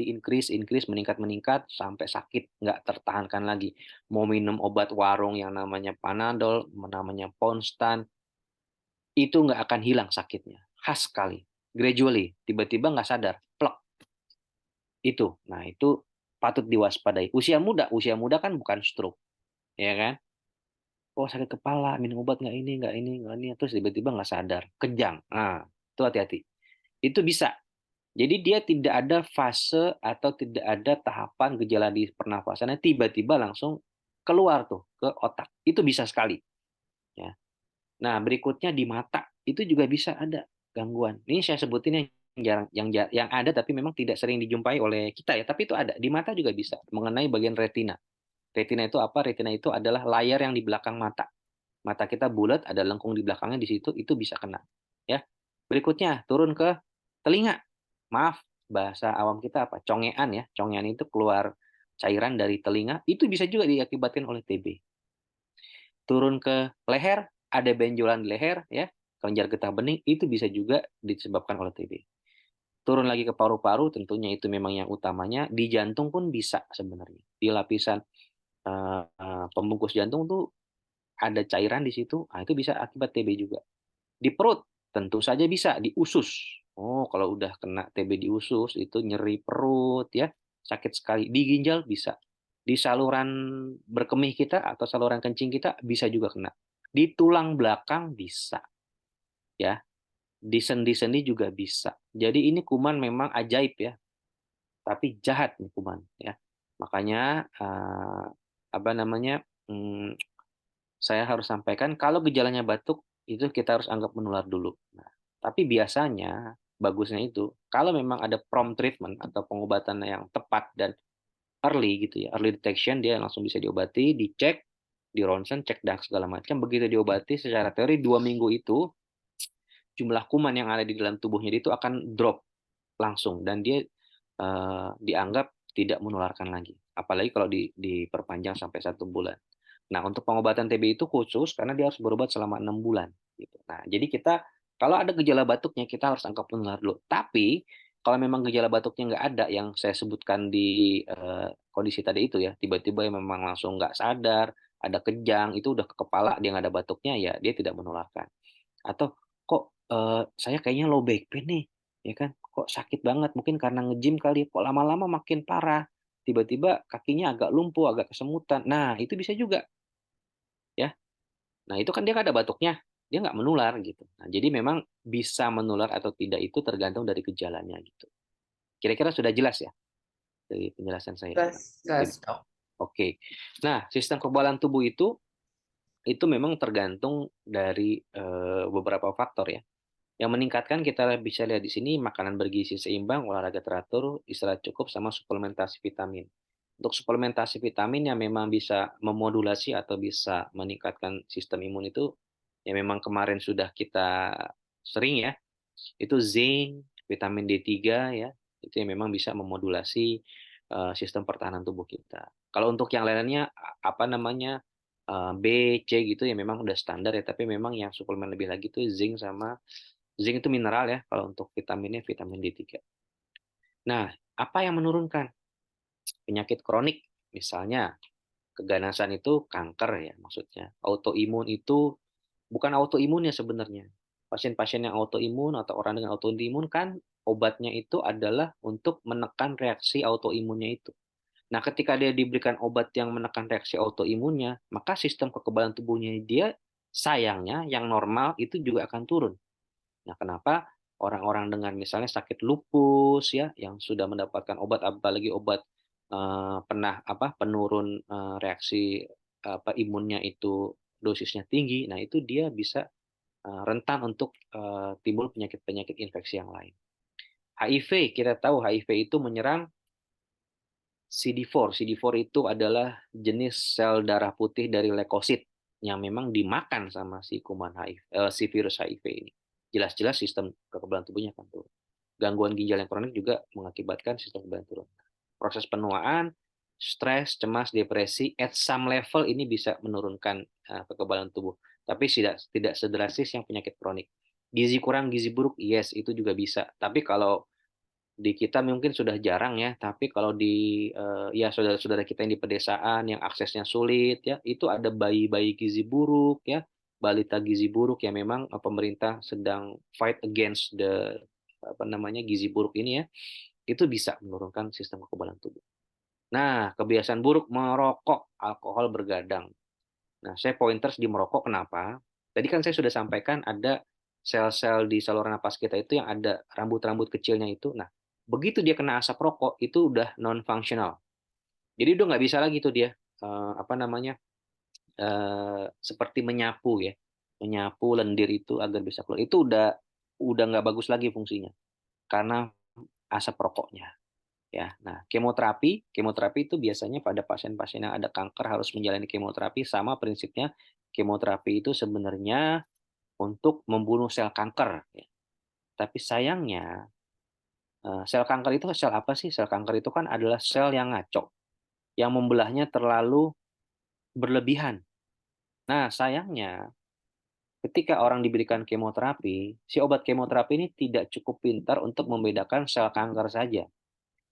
increase meningkat sampai sakit nggak tertahankan lagi. Mau minum obat warung yang namanya Panadol, namanya Ponstan, itu nggak akan hilang sakitnya, khas sekali. gradually, tiba-tiba nggak sadar, plek, itu. Nah, itu patut diwaspadai. Usia muda kan bukan stroke, ya kan? Oh, sakit kepala, minum obat nggak ini, terus tiba-tiba nggak sadar, kejang. Nah, itu hati-hati. Itu bisa. Jadi dia tidak ada fase atau tidak ada tahapan gejala di pernafasannya tiba-tiba langsung keluar tuh ke otak. Itu bisa sekali. Ya. Nah, berikutnya di mata itu juga bisa ada gangguan. Ini saya sebutin yang jarang, yang ada tapi memang tidak sering dijumpai oleh kita ya. Tapi itu ada di mata juga bisa mengenai bagian retina. Retina itu apa? Retina itu adalah layar yang di belakang mata. Mata kita bulat, ada lengkung di belakangnya di situ, itu bisa kena. Ya. Berikutnya turun ke telinga. Maaf, bahasa awam kita apa? Congean ya. Congean itu keluar cairan dari telinga, itu bisa juga diakibatkan oleh TB. Turun ke leher, ada benjolan di leher ya, kelenjar getah bening, itu bisa juga disebabkan oleh TB. Turun lagi ke paru-paru, tentunya itu memang yang utamanya. Di jantung pun bisa sebenarnya. Di lapisan pembungkus jantung tuh ada cairan di situ, nah itu bisa akibat TB juga. Di perut, tentu saja bisa. Di usus. Oh, kalau udah kena TB di usus, itu nyeri perut ya, sakit sekali. Di ginjal bisa. Di saluran berkemih kita atau saluran kencing kita bisa juga kena. Di tulang belakang bisa. Ya, di sendi-sendi juga bisa. Jadi ini kuman memang ajaib ya, tapi jahat nih kuman ya. Makanya apa namanya? Saya harus sampaikan kalau gejalanya batuk itu kita harus anggap menular dulu. Nah, tapi biasanya bagusnya itu kalau memang ada prompt treatment atau pengobatan yang tepat dan early gitu ya, early detection, dia langsung bisa diobati, dicek, di ronsen, cek darah segala macam. Begitu diobati secara teori 2 minggu itu jumlah kuman yang ada di dalam tubuhnya itu akan drop langsung dan dia dianggap tidak menularkan lagi. Apalagi kalau diperpanjang sampai 1 bulan. Nah, untuk pengobatan TB itu khusus karena dia harus berobat selama 6 bulan. Gitu. Nah, jadi kita kalau ada gejala batuknya kita harus anggap menular dulu. Tapi kalau memang gejala batuknya nggak ada yang saya sebutkan di kondisi tadi itu ya, tiba-tiba memang langsung nggak sadar, ada kejang, itu udah ke kepala, dia nggak ada batuknya, ya dia tidak menularkan. Atau kok saya kayaknya low back pain nih, ya kan? Kok sakit banget? Mungkin karena nge-gym kali, kok lama-lama makin parah. Tiba-tiba kakinya agak lumpuh, agak kesemutan. Nah, itu bisa juga, ya. Nah, itu kan dia nggak ada batuknya, dia nggak menular gitu. Nah, jadi memang bisa menular atau tidak itu tergantung dari gejalanya gitu. Kira-kira sudah jelas ya dari penjelasan saya. Gas, gas, dok. Oke. Nah, sistem kekebalan tubuh itu memang tergantung dari beberapa faktor ya. Yang meningkatkan kita bisa lihat di sini makanan bergizi seimbang, olahraga teratur, istirahat cukup, sama suplementasi vitamin. Untuk suplementasi vitamin yang memang bisa memodulasi atau bisa meningkatkan sistem imun itu, yang memang kemarin sudah kita sering ya, itu zinc, vitamin D3 ya, itu yang memang bisa memodulasi sistem pertahanan tubuh kita. Kalau untuk yang lainnya apa namanya B, C gitu ya memang udah standar ya, tapi memang yang suplemen lebih lagi itu zinc itu mineral ya, kalau untuk vitaminnya vitamin D3. Nah, apa yang menurunkan? Penyakit kronik, misalnya keganasan itu kanker ya maksudnya. Autoimun itu bukan autoimun ya sebenarnya. Pasien-pasien yang autoimun atau orang dengan autoimun kan obatnya itu adalah untuk menekan reaksi autoimunnya itu. Nah, ketika dia diberikan obat yang menekan reaksi autoimunnya, maka sistem kekebalan tubuhnya dia sayangnya yang normal itu juga akan turun. Nah, kenapa orang-orang dengan misalnya sakit lupus ya yang sudah mendapatkan obat, apalagi obat pernah apa penurun reaksi apa imunnya itu dosisnya tinggi, nah itu dia bisa rentan untuk timbul penyakit-penyakit infeksi yang lain. HIV, kita tahu HIV itu menyerang CD4. CD4 itu adalah jenis sel darah putih dari leukosit yang memang dimakan sama si kuman HIV, si virus HIV ini. Jelas-jelas sistem kekebalan tubuhnya akan turun. Gangguan ginjal yang kronik juga mengakibatkan sistem kekebalan turun. Proses penuaan, stres, cemas, depresi, at some level ini bisa menurunkan kekebalan tubuh. Tapi tidak sedrastis yang penyakit kronik. Gizi kurang, gizi buruk, yes, itu juga bisa. Tapi kalau di kita mungkin sudah jarang ya, tapi kalau di ya saudara-saudara kita yang di pedesaan yang aksesnya sulit ya, itu ada bayi-bayi gizi buruk ya, balita gizi buruk yang memang pemerintah sedang fight against the gizi buruk ini ya, itu bisa menurunkan sistem kekebalan tubuh. Nah, kebiasaan buruk merokok, alkohol bergadang. Nah, saya pointers di merokok kenapa? Tadi kan saya sudah sampaikan ada sel-sel di saluran napas kita itu yang ada rambut-rambut kecilnya itu. Nah, begitu dia kena asap rokok itu udah non fungsional. Jadi udah nggak bisa lagi tuh dia apa namanya seperti menyapu ya, menyapu lendir itu agar bisa keluar. Itu udah nggak bagus lagi fungsinya karena asap rokoknya. Ya, nah kemoterapi itu biasanya pada pasien-pasien yang ada kanker harus menjalani kemoterapi sama prinsipnya kemoterapi itu sebenarnya untuk membunuh sel kanker. Ya. Tapi sayangnya sel kanker itu sel apa sih? Sel kanker itu kan adalah sel yang ngaco, yang membelahnya terlalu berlebihan. Nah, sayangnya ketika orang diberikan kemoterapi, si obat kemoterapi ini tidak cukup pintar untuk membedakan sel kanker saja.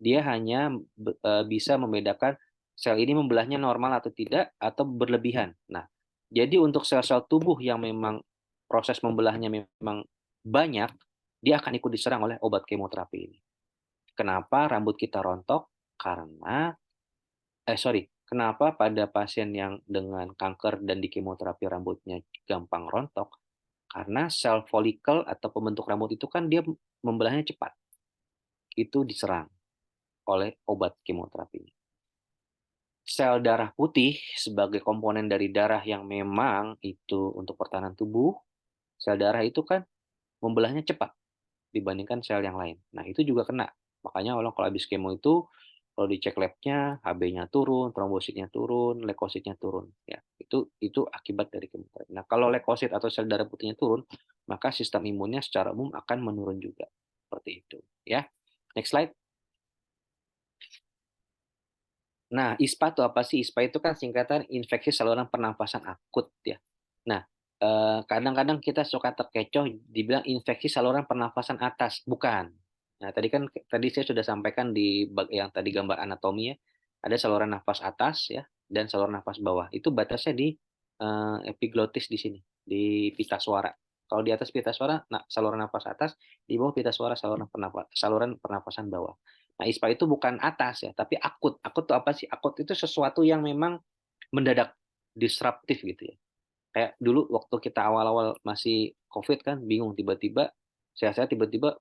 Dia hanya bisa membedakan sel ini membelahnya normal atau tidak, atau berlebihan. Nah, jadi untuk sel-sel tubuh yang memang proses membelahnya memang banyak, dia akan ikut diserang oleh obat kemoterapi ini. Kenapa rambut kita rontok? Kenapa pada pasien yang dengan kanker dan di kemoterapi rambutnya gampang rontok? Karena sel folikel atau pembentuk rambut itu kan dia membelahnya cepat. Itu diserang oleh obat kemoterapi. Sel darah putih sebagai komponen dari darah yang memang itu untuk pertahanan tubuh, sel darah itu kan membelahnya cepat dibandingkan sel yang lain. Nah, itu juga kena. Makanya orang kalau habis kemo itu kalau dicek labnya HB-nya turun, trombositnya turun, leukositnya turun. Ya, itu akibat dari kemoterapi. Nah, kalau leukosit atau sel darah putihnya turun, maka sistem imunnya secara umum akan menurun juga. Seperti itu, ya. Next slide. Nah, ISPA itu apa sih? ISPA itu kan singkatan infeksi saluran pernafasan akut ya. Nah, kadang-kadang kita suka terkecoh dibilang infeksi saluran pernafasan atas, bukan. Nah, tadi saya sudah sampaikan di yang tadi gambar anatomi ya, ada saluran nafas atas ya dan saluran nafas bawah. Itu batasnya di epiglotis di sini, di pita suara. Kalau di atas pita suara, nah, saluran nafas atas, di bawah pita suara saluran pernafasan bawah. Nah, ISPA itu bukan atas ya, tapi akut. Akut itu apa sih? Akut itu sesuatu yang memang mendadak disruptif gitu ya. Kayak dulu waktu kita awal-awal masih COVID kan, bingung tiba-tiba saya tiba-tiba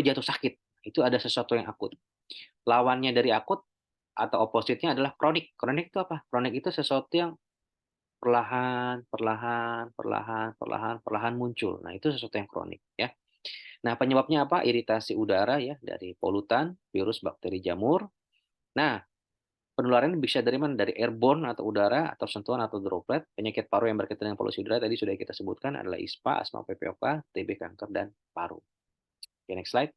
jatuh sakit. Itu ada sesuatu yang akut. Lawannya dari akut atau opositnya adalah kronik. Kronik itu apa? Kronik itu sesuatu yang perlahan, perlahan, perlahan, perlahan, perlahan muncul. Nah, itu sesuatu yang kronik ya. Nah, penyebabnya apa? Iritasi udara ya dari polutan, virus, bakteri, jamur. Nah, penularan bisa dari mana? Dari airborne atau udara atau sentuhan atau droplet. Penyakit paru yang berkaitan dengan polusi udara tadi sudah kita sebutkan adalah ISPA, asma, PPOK, TB, kanker, dan paru. Oke, next slide.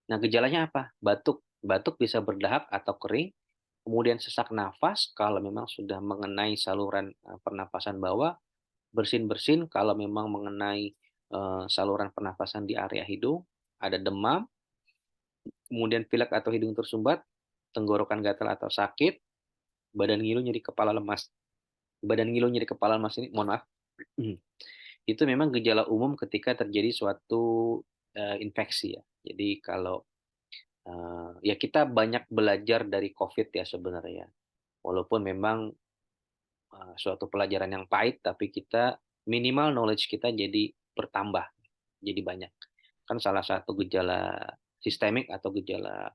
Nah, gejalanya apa? Batuk. Batuk bisa berdahak atau kering. Kemudian sesak nafas kalau memang sudah mengenai saluran pernapasan bawah. Bersin-bersin kalau memang mengenai saluran pernapasan di area hidung. Ada demam. Kemudian pilek atau hidung tersumbat. Tenggorokan gatal atau sakit. Badan ngilu, nyeri kepala lemas. Badan ngilu, nyeri kepala lemas ini, mohon maaf. Itu memang gejala umum ketika terjadi suatu infeksi ya. Jadi kalau ya kita banyak belajar dari COVID ya sebenarnya. Walaupun memang suatu pelajaran yang pahit, tapi kita minimal knowledge kita jadi bertambah, jadi banyak. Kan salah satu gejala sistemik atau gejala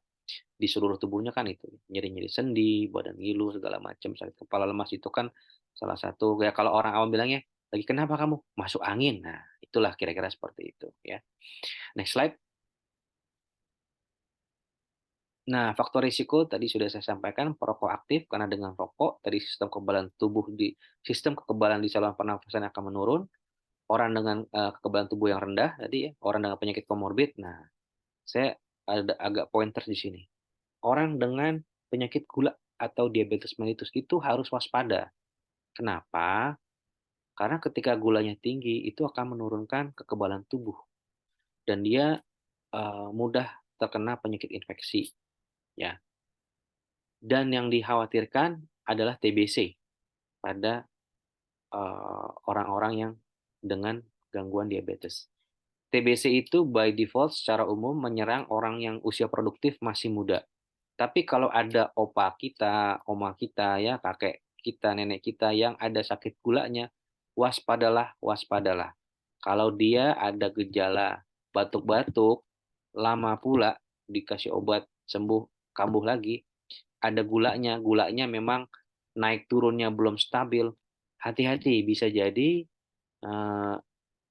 di seluruh tubuhnya kan itu nyeri-nyeri sendi, badan ngilu segala macam, sakit kepala lemas itu kan salah satu ya kalau orang awam bilangnya lagi kenapa kamu masuk angin. Nah, itulah kira-kira seperti itu ya. Next slide. Nah, faktor risiko tadi sudah saya sampaikan, perokok aktif karena dengan rokok tadi sistem kekebalan di saluran pernafasan akan menurun. Orang dengan kekebalan tubuh yang rendah tadi ya, orang dengan penyakit komorbid. Nah, saya ada agak pointers di sini. Orang dengan penyakit gula atau diabetes mellitus itu harus waspada. Kenapa? Karena ketika gulanya tinggi itu akan menurunkan kekebalan tubuh dan dia mudah terkena penyakit infeksi ya. Dan yang dikhawatirkan adalah TBC pada orang-orang yang dengan gangguan diabetes. TBC itu by default secara umum menyerang orang yang usia produktif masih muda. Tapi kalau ada opa kita, oma kita, ya kakek kita, nenek kita yang ada sakit gulanya, waspadalah, waspadalah. Kalau dia ada gejala batuk-batuk, lama pula dikasih obat sembuh, kambuh lagi, ada gulanya, gulanya memang naik turunnya belum stabil, hati-hati bisa jadi eh,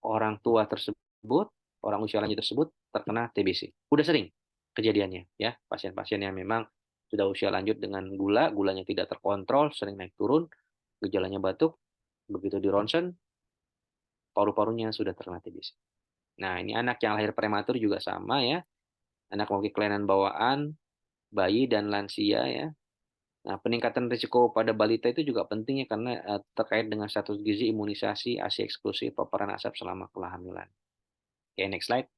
orang tua tersebut, orang usia lanjut tersebut terkena TBC. Udah sering kejadiannya ya, pasien-pasien yang memang sudah usia lanjut dengan gulanya tidak terkontrol, sering naik turun, gejalanya batuk, begitu di ronsen, paru-parunya sudah terkena TBC. Nah, ini anak yang lahir prematur juga sama ya, anak memiliki kelainan bawaan, bayi dan lansia ya. Nah, peningkatan risiko pada balita itu juga penting ya karena terkait dengan status gizi, imunisasi, ASI eksklusif, paparan asap selama kehamilan. Oke, next slide.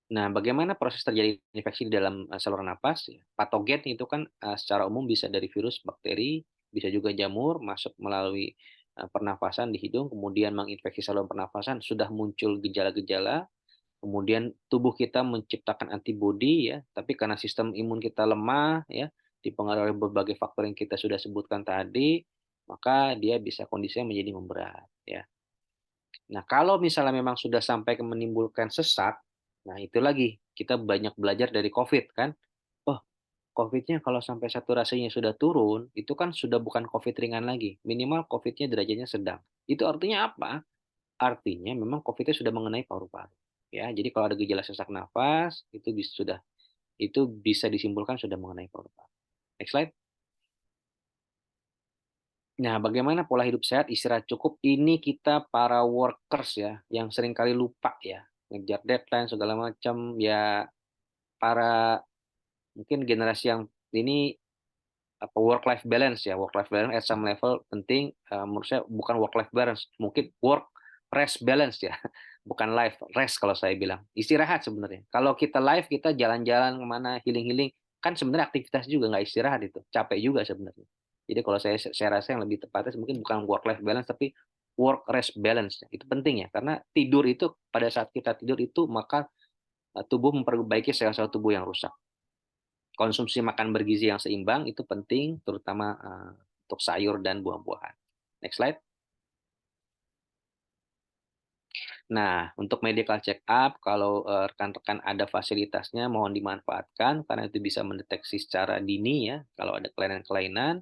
Nah, bagaimana proses terjadi infeksi di dalam saluran napas? Patogen itu kan secara umum bisa dari virus, bakteri, bisa juga jamur, masuk melalui pernafasan di hidung, kemudian menginfeksi saluran pernafasan, sudah muncul gejala-gejala, kemudian tubuh kita menciptakan antibodi ya, tapi karena sistem imun kita lemah ya, dipengaruhi oleh berbagai faktor yang kita sudah sebutkan tadi, maka dia bisa kondisinya menjadi memberat ya. Nah, kalau misalnya memang sudah sampai ke menimbulkan sesak, nah itu lagi kita banyak belajar dari COVID kan. Oh, COVID-nya kalau sampai saturasinya sudah turun, itu kan sudah bukan COVID ringan lagi. Minimal COVID-nya derajatnya sedang. Itu artinya apa? Artinya memang COVID-nya sudah mengenai paru-paru. Ya, jadi kalau ada gejala sesak nafas, itu bisa disimpulkan sudah mengenai paru-paru. Next slide. Nah, bagaimana pola hidup sehat, istirahat cukup? Ini kita para workers ya, yang sering kali lupa ya, ngejar deadline segala macam ya, para mungkin generasi yang ini apa work life balance ya, work life balance at some level penting. Menurut saya bukan work life balance, mungkin work rest balance ya, bukan life rest kalau saya bilang istirahat sebenarnya. Kalau kita live kita jalan-jalan kemana healing healing kan sebenarnya aktivitas juga nggak istirahat itu capek juga sebenarnya. Jadi kalau saya rasa yang lebih tepatnya mungkin bukan work life balance tapi work rest balance itu penting ya karena tidur itu pada saat kita tidur itu maka tubuh memperbaiki sel-sel tubuh yang rusak. Konsumsi makan bergizi yang seimbang itu penting, terutama untuk sayur dan buah-buahan. Next slide. Nah, untuk medical check up, kalau rekan-rekan ada fasilitasnya, mohon dimanfaatkan karena itu bisa mendeteksi secara dini ya, kalau ada kelainan-kelainan.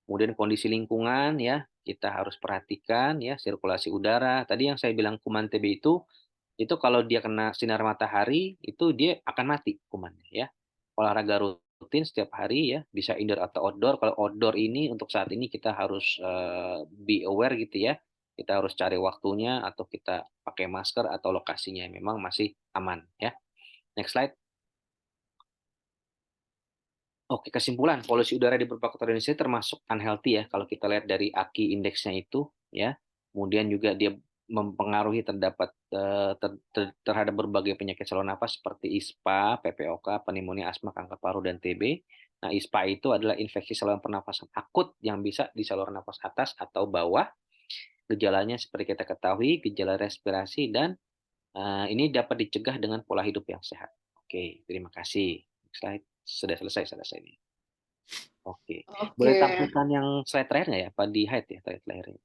Kemudian kondisi lingkungan ya, kita harus perhatikan ya, sirkulasi udara. Tadi yang saya bilang kuman TB itu kalau dia kena sinar matahari itu dia akan mati kumannya ya. Olahraga rutin setiap hari ya, bisa indoor atau outdoor. Kalau outdoor ini untuk saat ini kita harus be aware gitu ya. Kita harus cari waktunya atau kita pakai masker atau lokasinya yang memang masih aman ya. Next slide. Oke, kesimpulan polusi udara di beberapa kota Indonesia termasuk unhealthy ya kalau kita lihat dari AKI indeksnya itu ya. Kemudian juga dia mempengaruhi terhadap berbagai penyakit saluran nafas seperti ISPA, PPOK, pneumonia, asma, kanker paru dan TB. Nah, ISPA itu adalah infeksi saluran pernafasan akut yang bisa di saluran nafas atas atau bawah. Gejalanya seperti kita ketahui, gejala respirasi dan ini dapat dicegah dengan pola hidup yang sehat. Oke, terima kasih. Next slide. Sudah selesai ini. Oke. Boleh Oke. tampilkan yang slide terakhir nggak ya? Pak di hide ya slide terakhirnya.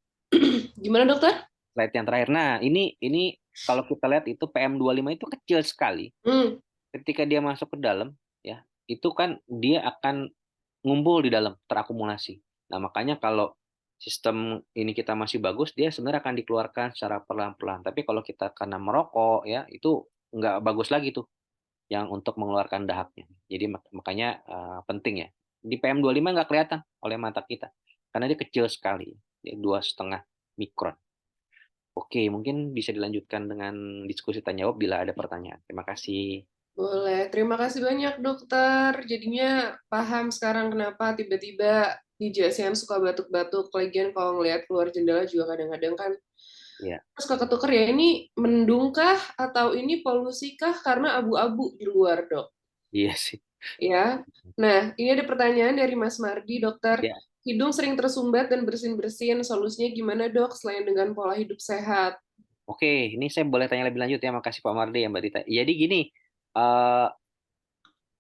Gimana dokter? Slide yang terakhir. Nah, ini kalau kita lihat itu PM25 itu kecil sekali. Hmm. Ketika dia masuk ke dalam, ya, itu kan dia akan ngumpul di dalam, terakumulasi. Nah, makanya kalau sistem ini kita masih bagus, dia sebenarnya akan dikeluarkan secara pelan-pelan. Tapi kalau kita karena merokok, ya, itu nggak bagus lagi tuh yang untuk mengeluarkan dahaknya. Jadi makanya penting ya. Di PM25 nggak kelihatan oleh mata kita karena dia kecil sekali, dia 2,5 mikron. Oke, mungkin bisa dilanjutkan dengan diskusi tanya jawab bila ada pertanyaan. Terima kasih. Boleh, terima kasih banyak dokter. Jadinya paham sekarang kenapa tiba-tiba di JSN suka batuk-batuk. Lagian kalau ngelihat keluar jendela juga kadang-kadang kan Ya, suka ketuker ya. Ini mendungkah atau ini polusikah karena abu-abu di luar dok? iya sih. Ya. Nah, ini ada pertanyaan dari Mas Mardi dokter. Ya, hidung sering tersumbat dan bersin-bersin. Solusinya gimana, Dok, selain dengan pola hidup sehat? Oke, ini saya boleh tanya lebih lanjut ya. Makasih Pak Mardi ya Mbak Dita. Jadi gini, eh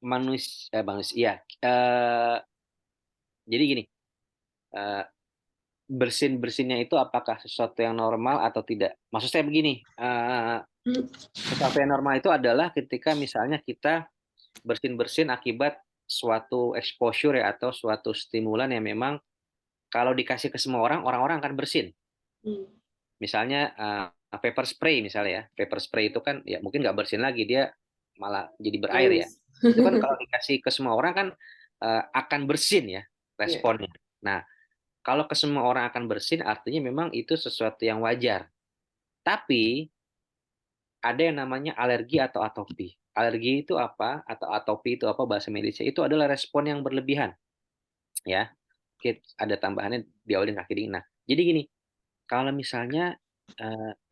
manusia, eh, jadi gini, eh, bersin-bersinnya itu apakah sesuatu yang normal atau tidak? Maksud saya begini, Hmm. sesuatu yang normal itu adalah ketika misalnya kita bersin-bersin akibat suatu exposure ya atau suatu stimulan yang memang kalau dikasih ke semua orang, orang-orang akan bersin. Hmm. Misalnya pepper spray misalnya ya, pepper spray itu kan ya mungkin nggak bersin lagi, dia malah jadi berair ya. Manis. Itu kan kalau dikasih ke semua orang kan akan bersin ya Iya. responnya. Nah, kalau ke semua orang akan bersin artinya memang itu sesuatu yang wajar. Tapi ada yang namanya alergi atau atopi. Alergi itu apa atau atopi itu apa bahasa medisnya? Itu adalah respon yang berlebihan ya. Oke, ada tambahannya di awal kaki dingin. Nah, jadi gini, kalau misalnya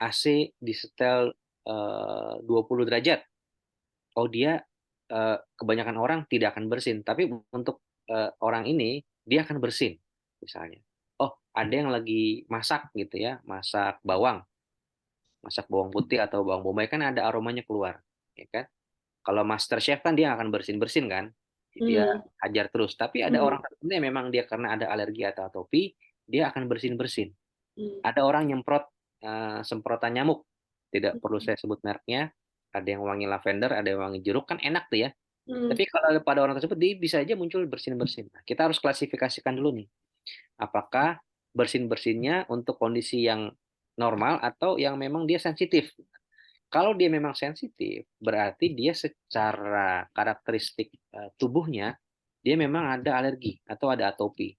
AC disetel 20 derajat, oh dia kebanyakan orang tidak akan bersin, tapi untuk orang ini dia akan bersin misalnya. Oh, ada yang lagi masak gitu ya, masak bawang putih atau bawang bombay kan ada aromanya keluar, ya kan? Kalau master chef kan dia akan bersin-bersin kan, dia Hmm. hajar terus. Tapi ada Hmm. orang tertentu yang memang dia karena ada alergi atau atopi, dia akan bersin-bersin. Hmm. Ada orang nyemprot semprotan nyamuk, tidak perlu saya sebut mereknya. Ada yang wangi lavender, ada yang wangi jeruk, kan enak tuh ya. Hmm. Tapi kalau pada orang tersebut dia bisa aja muncul bersin-bersin. Nah, kita harus klasifikasikan dulu nih, apakah bersin-bersinnya untuk kondisi yang normal atau yang memang dia sensitif. Kalau dia memang sensitif, berarti dia secara karakteristik tubuhnya dia memang ada alergi atau ada atopi.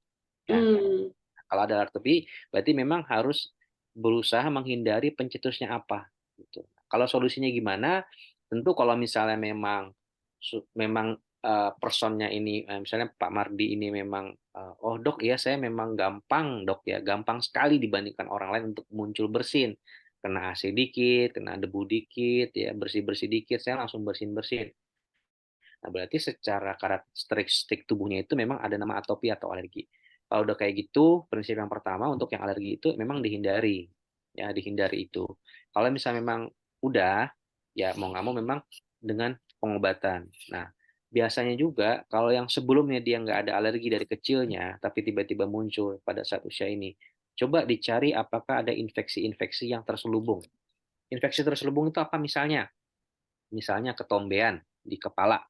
Ya, Hmm. kalau ada atopi, berarti memang harus berusaha menghindari pencetusnya apa. Gitu. Kalau solusinya gimana? Tentu kalau misalnya memang personnya ini, misalnya Pak Mardi ini memang, oh dok ya saya memang gampang dok ya, gampang sekali dibandingkan orang lain untuk muncul bersin. Kena AC dikit, kena debu dikit, ya bersih-bersih dikit, saya langsung bersin-bersin. Nah, berarti secara karakteristik tubuhnya itu memang ada nama atopi atau alergi. Kalau udah kayak gitu, prinsip yang pertama untuk yang alergi itu memang dihindari. Ya, dihindari itu. Kalau misalnya memang udah, ya mau nggak mau memang dengan pengobatan. Nah, biasanya juga kalau yang sebelumnya dia nggak ada alergi dari kecilnya, tapi tiba-tiba muncul pada saat usia ini, coba dicari apakah ada infeksi-infeksi yang terselubung. Infeksi terselubung itu apa misalnya? Misalnya ketombean di kepala,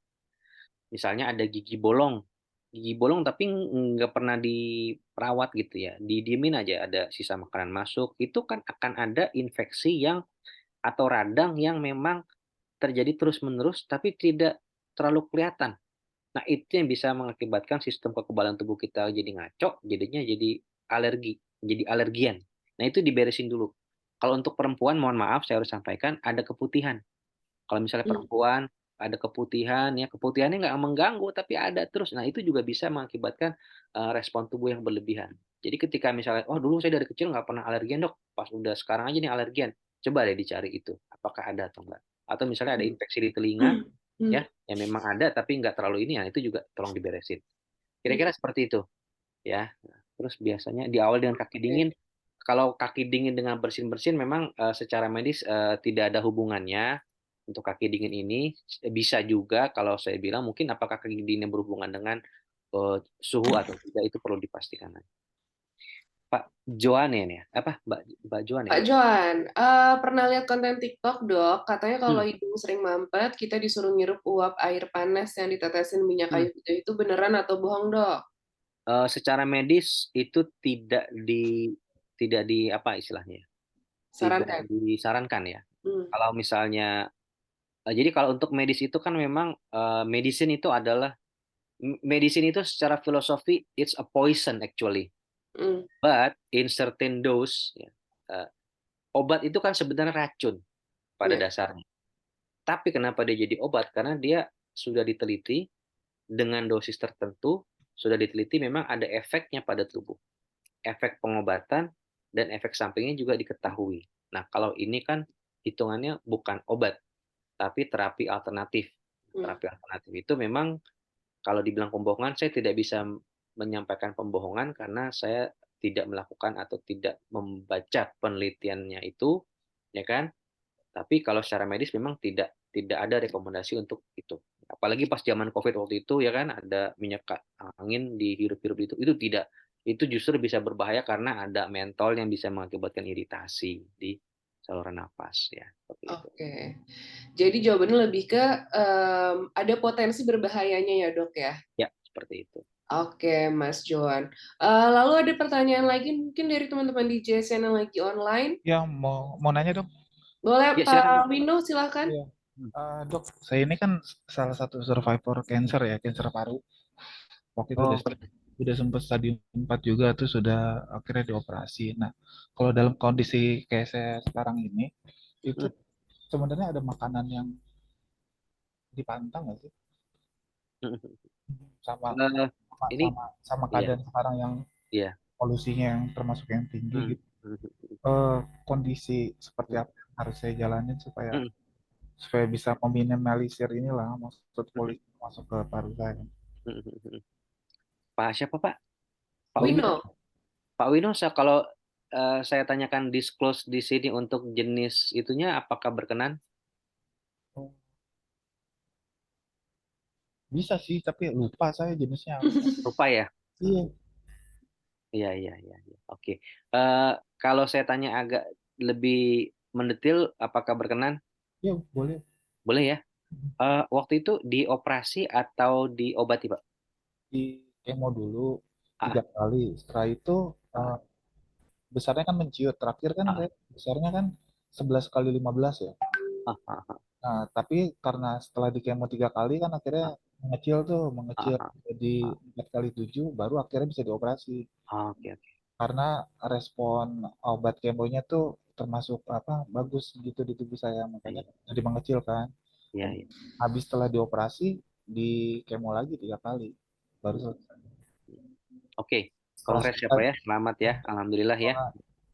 misalnya ada gigi bolong tapi nggak pernah diperawat gitu ya, didiemin aja ada sisa makanan masuk, itu kan akan ada infeksi yang atau radang yang memang terjadi terus-menerus tapi tidak terlalu kelihatan. Nah, itu yang bisa mengakibatkan sistem kekebalan tubuh kita jadi ngaco, jadinya jadi alergi, jadi alergian. Nah, itu diberesin dulu. Kalau untuk perempuan, mohon maaf, saya harus sampaikan, ada keputihan. Kalau misalnya Hmm. perempuan ada keputihan ya, keputihannya nggak mengganggu tapi ada terus. Nah, itu juga bisa mengakibatkan respon tubuh yang berlebihan. Jadi ketika misalnya, oh dulu saya dari kecil nggak pernah alergian dok, pas udah sekarang aja nih alergian, coba deh dicari itu, apakah ada atau enggak. Atau misalnya ada infeksi di telinga, Hmm. Hmm. ya, yang memang ada tapi nggak terlalu ini, ya itu juga tolong diberesin. Hmm. Kira-kira seperti itu, ya. Nah, terus biasanya di awal dengan kaki Oke. dingin, kalau kaki dingin dengan bersin-bersin memang secara medis tidak ada hubungannya. Untuk kaki dingin ini bisa juga kalau saya bilang mungkin apakah kaki dinginnya berhubungan dengan suhu atau tidak itu perlu dipastikan. Pak Joan ya, apa Mbak Mbak Joan ya? Pak Johan, pernah lihat konten TikTok, Dok? Katanya kalau Hmm, hidung sering mampet, kita disuruh ngirup uap air panas yang ditetesin minyak hmm. kayu putih. Itu beneran atau bohong, Dok? Secara medis itu tidak di apa istilahnya, tidak Sarankan. disarankan ya. Hmm. Kalau misalnya jadi kalau untuk medis itu kan memang medicine itu adalah medicine itu secara filosofi it's a poison actually, Hmm. but in certain dose ya, eh, obat itu kan sebenarnya racun pada Ya. dasarnya. Tapi kenapa dia jadi obat? Karena dia sudah diteliti dengan dosis tertentu, sudah diteliti memang ada efeknya pada tubuh. Efek pengobatan dan efek sampingnya juga diketahui. Nah, kalau ini kan hitungannya bukan obat, tapi terapi alternatif. Hmm. Terapi alternatif itu memang kalau dibilang pembohongan, saya tidak bisa menyampaikan pembohongan karena saya tidak melakukan atau tidak membaca penelitiannya itu, ya kan? Tapi kalau secara medis memang tidak ada rekomendasi untuk itu. Apalagi pas zaman COVID waktu itu ya kan ada minyak angin dihirup-hirup itu tidak, itu justru bisa berbahaya karena ada mentol yang bisa mengakibatkan iritasi di saluran nafas ya seperti itu. Oke. Jadi jawabannya lebih ke ada potensi berbahayanya ya, Dok ya. Ya, seperti itu. Oke, Mas Joan. Lalu ada pertanyaan lagi mungkin dari teman-teman di JSN yang lagi online. Ya, mau nanya dok. Boleh, Ya, silakan. Pak Wino, silakan. Iya. Dok, saya ini kan salah satu survivor cancer ya, cancer paru. Waktu itu Oh, udah sempat stadium 4 juga tuh sudah akhirnya dioperasi. Nah, kalau dalam kondisi kayak saya sekarang ini, itu sebenarnya ada makanan yang dipantang nggak sih? Sama eh, sama ini sama, sama ya, keadaan sekarang yang ya. polusinya yang termasuk yang tinggi gitu. Hmm. Kondisi seperti apa yang harus saya jalanin supaya Hmm. supaya bisa meminimalisir inilah maksud polisi masuk ke paru saya. Pak siapa Pak? Pak Wino. Wino. Pak Wino, kalau saya tanyakan disclose di sini untuk jenis itunya, apakah berkenan? Oh, bisa sih, tapi lupa saya jenisnya apa. Lupa ya? Iya, Iya, iya, iya, iya. Oke. Kalau saya tanya agak lebih mendetil, apakah berkenan? iya boleh. Boleh ya? Waktu itu dioperasi atau diobati, Pak? Di kemo dulu Ah, 3 kali. Setelah itu ah, besarnya kan menciut. Terakhir kan ah, saya besarnya kan 11 kali 15 ya. ah, ah, ah, Nah, tapi karena setelah di kemo 3 kali kan akhirnya mengecil tuh, ah, mengecil ah, jadi ah. 4 kali 7 baru akhirnya bisa dioperasi. Oke, oke. Karena respon obat kemonya tuh termasuk apa bagus gitu di tubuh saya makanya Iya, jadi mengecil kan. iya, Dan iya. habis setelah dioperasi di kemo lagi 3 kali baru selesai. Oke. Setelah Kongres ya, selesai Pak ya. Selamat ya. Alhamdulillah ya.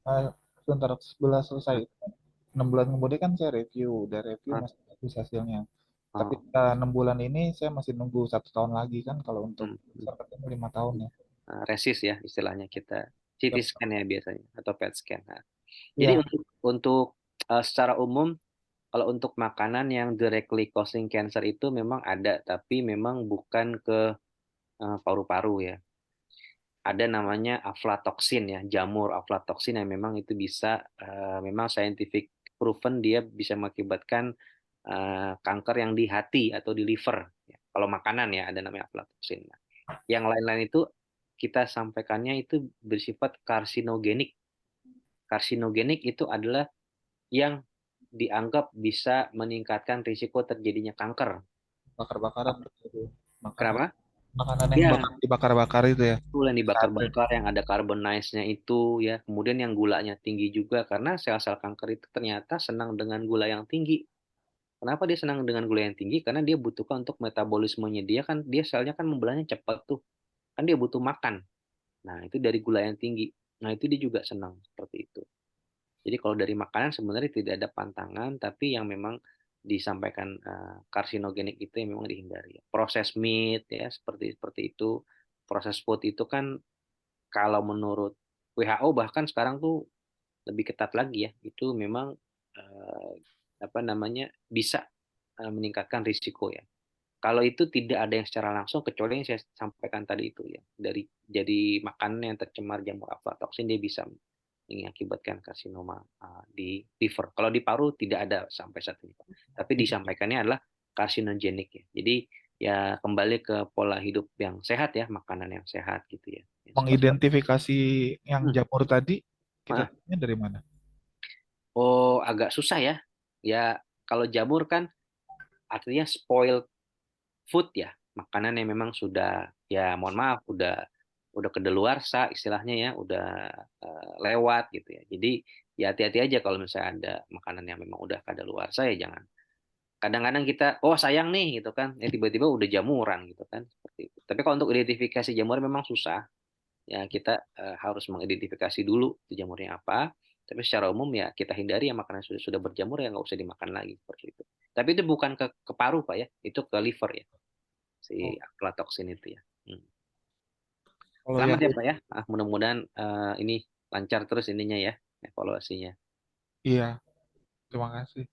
eh, sebentar setelah selesai Ah, 6 bulan kemudian kan saya review, udah review ah, masih bagus hasilnya. Tapi ah. 6 bulan ini saya masih nunggu 1 tahun lagi kan kalau untuk Hmm. besar katanya 5 tahun ya. Resis ya istilahnya kita, CT scan ya biasanya atau PET scan. Nah, jadi Iya, untuk secara umum kalau untuk makanan yang directly causing cancer itu memang ada, tapi memang bukan ke paru-paru ya. Ada namanya aflatoksin ya, jamur aflatoksin yang memang itu bisa memang scientific proven dia bisa mengakibatkan kanker yang di hati atau di liver. Ya. Kalau makanan ya ada namanya aflatoksin. Nah, yang lain-lain itu kita sampaikannya itu bersifat karsinogenik. Karsinogenik itu adalah yang dianggap bisa meningkatkan risiko terjadinya kanker. bakar-bakaran gitu. Makanan Kenapa? makanan yang Ya, dibakar-bakar itu ya. itu yang Sate. dibakar-bakar, yang ada carbonize-nya itu ya. Kemudian yang gulanya tinggi juga karena sel-sel kanker itu ternyata senang dengan gula yang tinggi. Kenapa dia senang dengan gula yang tinggi? Karena dia butuhkan untuk metabolismenya dia kan dia selnya kan membelahnya cepat tuh. Kan dia butuh makan. Nah, itu dari gula yang tinggi. Nah, itu dia juga senang seperti itu. Jadi kalau dari makanan sebenarnya tidak ada pantangan, tapi yang memang disampaikan karsinogenik itu yang memang dihindari. Proses meat ya seperti seperti itu, proses food itu kan kalau menurut WHO bahkan sekarang tuh lebih ketat lagi ya. Itu memang eh, apa namanya bisa meningkatkan risiko ya. Kalau itu tidak ada yang secara langsung kecuali yang saya sampaikan tadi itu ya. Dari jadi makanan yang tercemar jamur aflatoksin dia bisa mengakibatkan karsinoma di liver. Kalau di paru tidak ada sampai saat ini, Pak. Tapi disampaikannya adalah karsinogenik ya. Jadi ya kembali ke pola hidup yang sehat ya, makanan yang sehat gitu ya. Ya, seperti Mengidentifikasi yang hmm, jamur tadi kita ah, tahunya dari mana? oh agak susah ya. Ya kalau jamur kan artinya spoiled food ya, makanan yang memang sudah ya mohon maaf udah kedaluarsa istilahnya ya, udah lewat gitu ya. Jadi ya hati-hati aja kalau misalnya ada makanan yang memang udah kedaluarsa ya jangan. Kadang-kadang kita oh sayang nih gitu kan, ya tiba-tiba udah jamuran gitu kan seperti itu. Tapi kalau untuk identifikasi jamur memang susah. Ya kita harus mengidentifikasi dulu itu jamurnya apa. Tapi secara umum ya kita hindari yang makanan sudah berjamur ya nggak usah dimakan lagi seperti itu. Tapi itu bukan ke paru Pak ya, itu ke liver ya si Oh, aflatoksin itu ya. Hmm. Kalau Selamat yang ya Pak ya. Mudah-mudahan ini lancar terus ininya ya, evaluasinya. iya, terima kasih.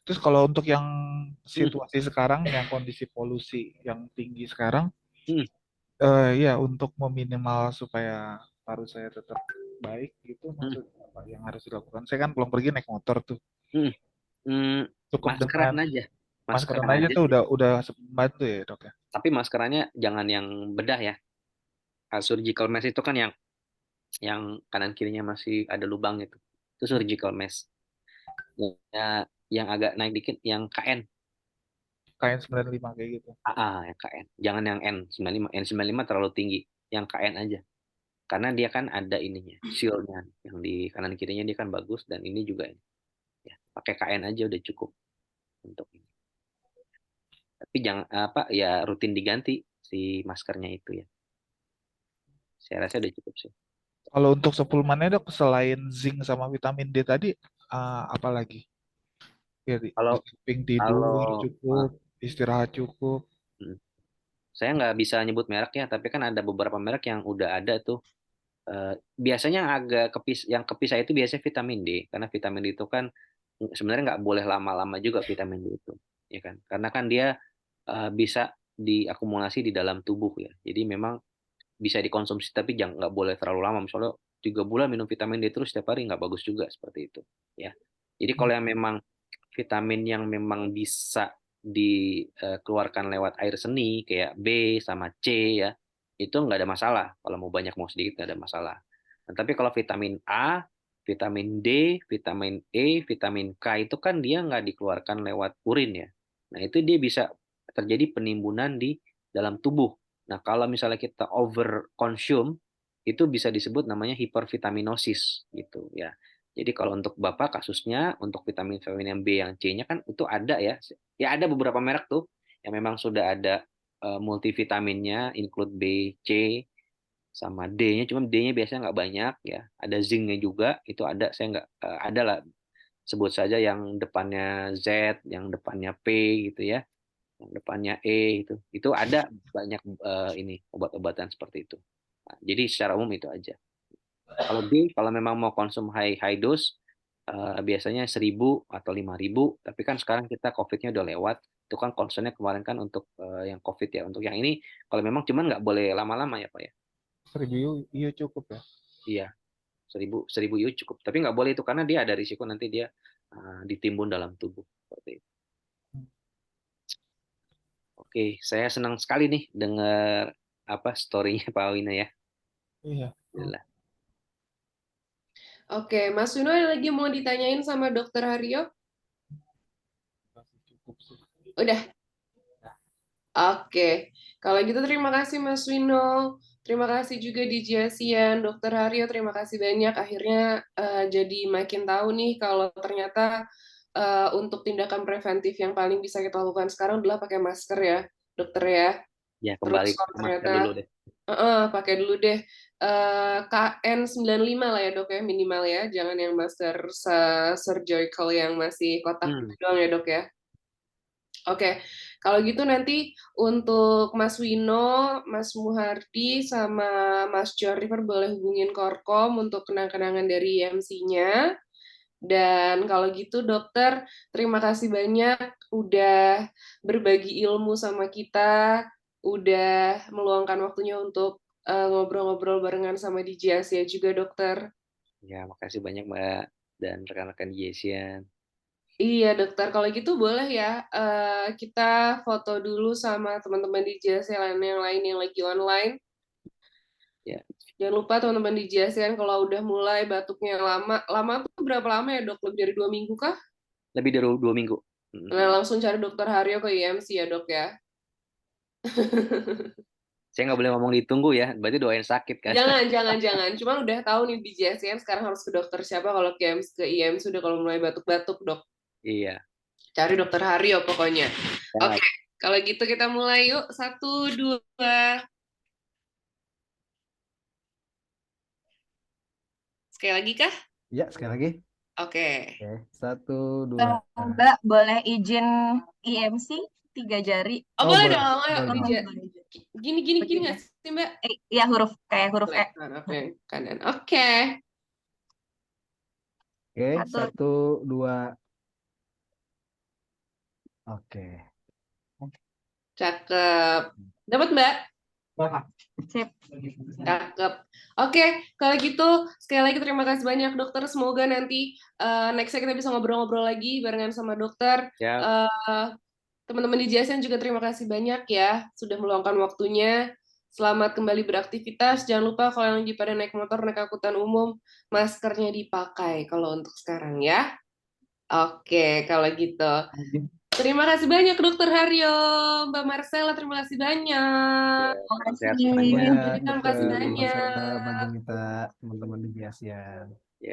Terus kalau untuk yang Hmm, situasi sekarang, yang kondisi polusi yang tinggi sekarang, hmm, ya untuk meminimal supaya paru saya tetap baik gitu, hmm, maksudnya apa yang harus dilakukan? Saya kan pulang pergi naik motor tuh, hmm, hmm. cukup dengan Maskeran aja, maskeran maskeran aja aja tuh sih. udah membantu ya dok ya. Tapi maskerannya jangan yang bedah ya. Surgical mask itu kan yang kanan kirinya masih ada lubang itu. Itu surgical mask. Ya, yang agak naik dikit yang KN. KN95 kayak gitu. Yang KN. Jangan yang N95. N95 terlalu tinggi. Yang KN aja. Karena dia kan ada ininya, shield-nya. Yang di kanan kirinya dia kan bagus dan ini juga ya, pakai KN aja udah cukup untuk ini. Tapi jangan apa ya rutin diganti si maskernya itu ya. Saya rasa udah cukup sih. Kalau untuk suplemennya dok, selain zinc sama vitamin D tadi, apa lagi? Ya, di Kalau samping tidur kalau cukup, istirahat cukup. hmm, saya nggak bisa nyebut merek ya, tapi kan ada beberapa merek yang udah ada tuh. Biasanya agak yang kepisah itu biasanya vitamin D, karena vitamin D itu kan sebenarnya nggak boleh lama-lama juga vitamin D itu, ya kan? Karena kan dia bisa diakumulasi di dalam tubuh ya. Jadi memang bisa dikonsumsi tapi jangan nggak boleh terlalu lama. Misalnya 3 bulan minum vitamin D terus setiap hari nggak bagus juga seperti itu, ya. Jadi kalau yang memang vitamin yang memang bisa dikeluarkan lewat air seni kayak B sama C ya itu nggak ada masalah kalau mau banyak mau sedikit nggak ada masalah. Nah, tapi kalau vitamin A, vitamin D, vitamin E, vitamin K itu kan dia nggak dikeluarkan lewat urin ya. Nah itu dia bisa terjadi penimbunan di dalam tubuh. Nah kalau misalnya kita over consume itu bisa disebut namanya hipervitaminosis gitu ya. Jadi kalau untuk Bapak kasusnya untuk vitamin yang B yang C-nya kan itu ada ya. Ya ada beberapa merek tuh yang memang sudah ada multivitaminnya include B, C sama D-nya. Cuma D-nya biasanya nggak banyak ya. Ada zinc-nya juga itu ada. Saya nggak ada lah sebut saja yang depannya Z, yang depannya P gitu ya, yang depannya E itu. Itu ada banyak ini obat-obatan seperti itu. Nah, jadi secara umum itu aja. Kalau D, kalau memang mau konsum high dose, biasanya 1.000 atau 5.000. Tapi kan sekarang kita COVID-nya udah lewat. Itu kan concernnya kemarin kan untuk yang COVID ya. Untuk yang ini, kalau memang cuman nggak boleh lama-lama ya Pak ya. 1.000 iya cukup ya. Iya, 1.000 IU cukup. Tapi nggak boleh itu karena dia ada risiko nanti dia ditimbun dalam tubuh. Seperti itu. Oke, saya senang sekali nih dengar apa story-nya Pak Wina ya. Iya. Alhamdulillah. Oke, Mas Wino ada lagi mau ditanyain sama Dokter Haryo? Masih cukup sih. Udah. Oke, kalau gitu terima kasih Mas Wino. Terima kasih juga di Jasian, Dokter Haryo. Terima kasih banyak. Akhirnya jadi makin tahu nih kalau ternyata untuk tindakan preventif yang paling bisa kita lakukan sekarang adalah pakai masker ya, dokter ya. Ya, Terus kembali ke kalau masker ternyata dulu deh. pakai dulu deh KN95 lah ya dok ya minimal ya. Jangan yang masker surgical yang masih kotak gitu Hmm. doang ya dok ya. Oke, kalau gitu nanti untuk Mas Wino, Mas Muhardi, sama Mas John River boleh hubungin Korkom untuk kenang-kenangan dari IMC-nya. Dan kalau gitu dokter, terima kasih banyak udah berbagi ilmu sama kita, udah meluangkan waktunya untuk ngobrol-ngobrol barengan sama DJ Asia juga dokter. Ya, makasih banyak Mbak dan rekan-rekan di Asian. Iya dokter, kalau gitu boleh ya kita foto dulu sama teman-teman di JSC yang lain yang lagi online. Ya, Jangan lupa teman-teman di JSC kalau udah mulai batuknya lama, lama tuh berapa lama ya dok? Lebih dari 2 minggu kah? lebih dari 2 minggu. Hmm. Nah langsung cari dokter Haryo ke IMC ya dok ya. Saya nggak boleh ngomong ditunggu ya, berarti doain sakit kan? Jangan. Cuman udah tahu nih di JSC sekarang harus ke dokter siapa kalau ke IMC udah kalau mulai batuk-batuk dok. Iya. Cari dokter Haryo pokoknya. Ya, Oke, kalau gitu kita mulai yuk. 1, 2. Sekali lagi kah? Ya, sekali lagi. Oke. Oke, 1, 2. Mbak boleh izin IMC 3 jari? Oh, Oh, boleh boleh. dong. Ayo, Boleh dong. DJ. Gini Begitu. nggak sih, Mbak? Iya, kayak huruf E. Oke, kanan. Oke. Oke, Satu. 1, 2. Oke. Cakep. Dapat, Mbak? Sip. Cakep. Oke, kalau gitu sekali lagi terima kasih banyak dokter. Semoga nanti nextnya kita bisa ngobrol-ngobrol lagi barengan sama dokter. Ya, Teman-teman di JSN juga terima kasih banyak ya sudah meluangkan waktunya. Selamat kembali beraktivitas. Jangan lupa kalau yang lagi pada naik motor, naik angkutan umum, maskernya dipakai kalau untuk sekarang ya. Oke, kalau gitu. Terima kasih banyak Dokter Haryo, Mbak Marcella, terima kasih banyak. Terima sehat kasih. semuanya. Banyak, Terima kasih dokter, banyak. Mas Serta, Mbak Junita, teman-teman di ASEAN.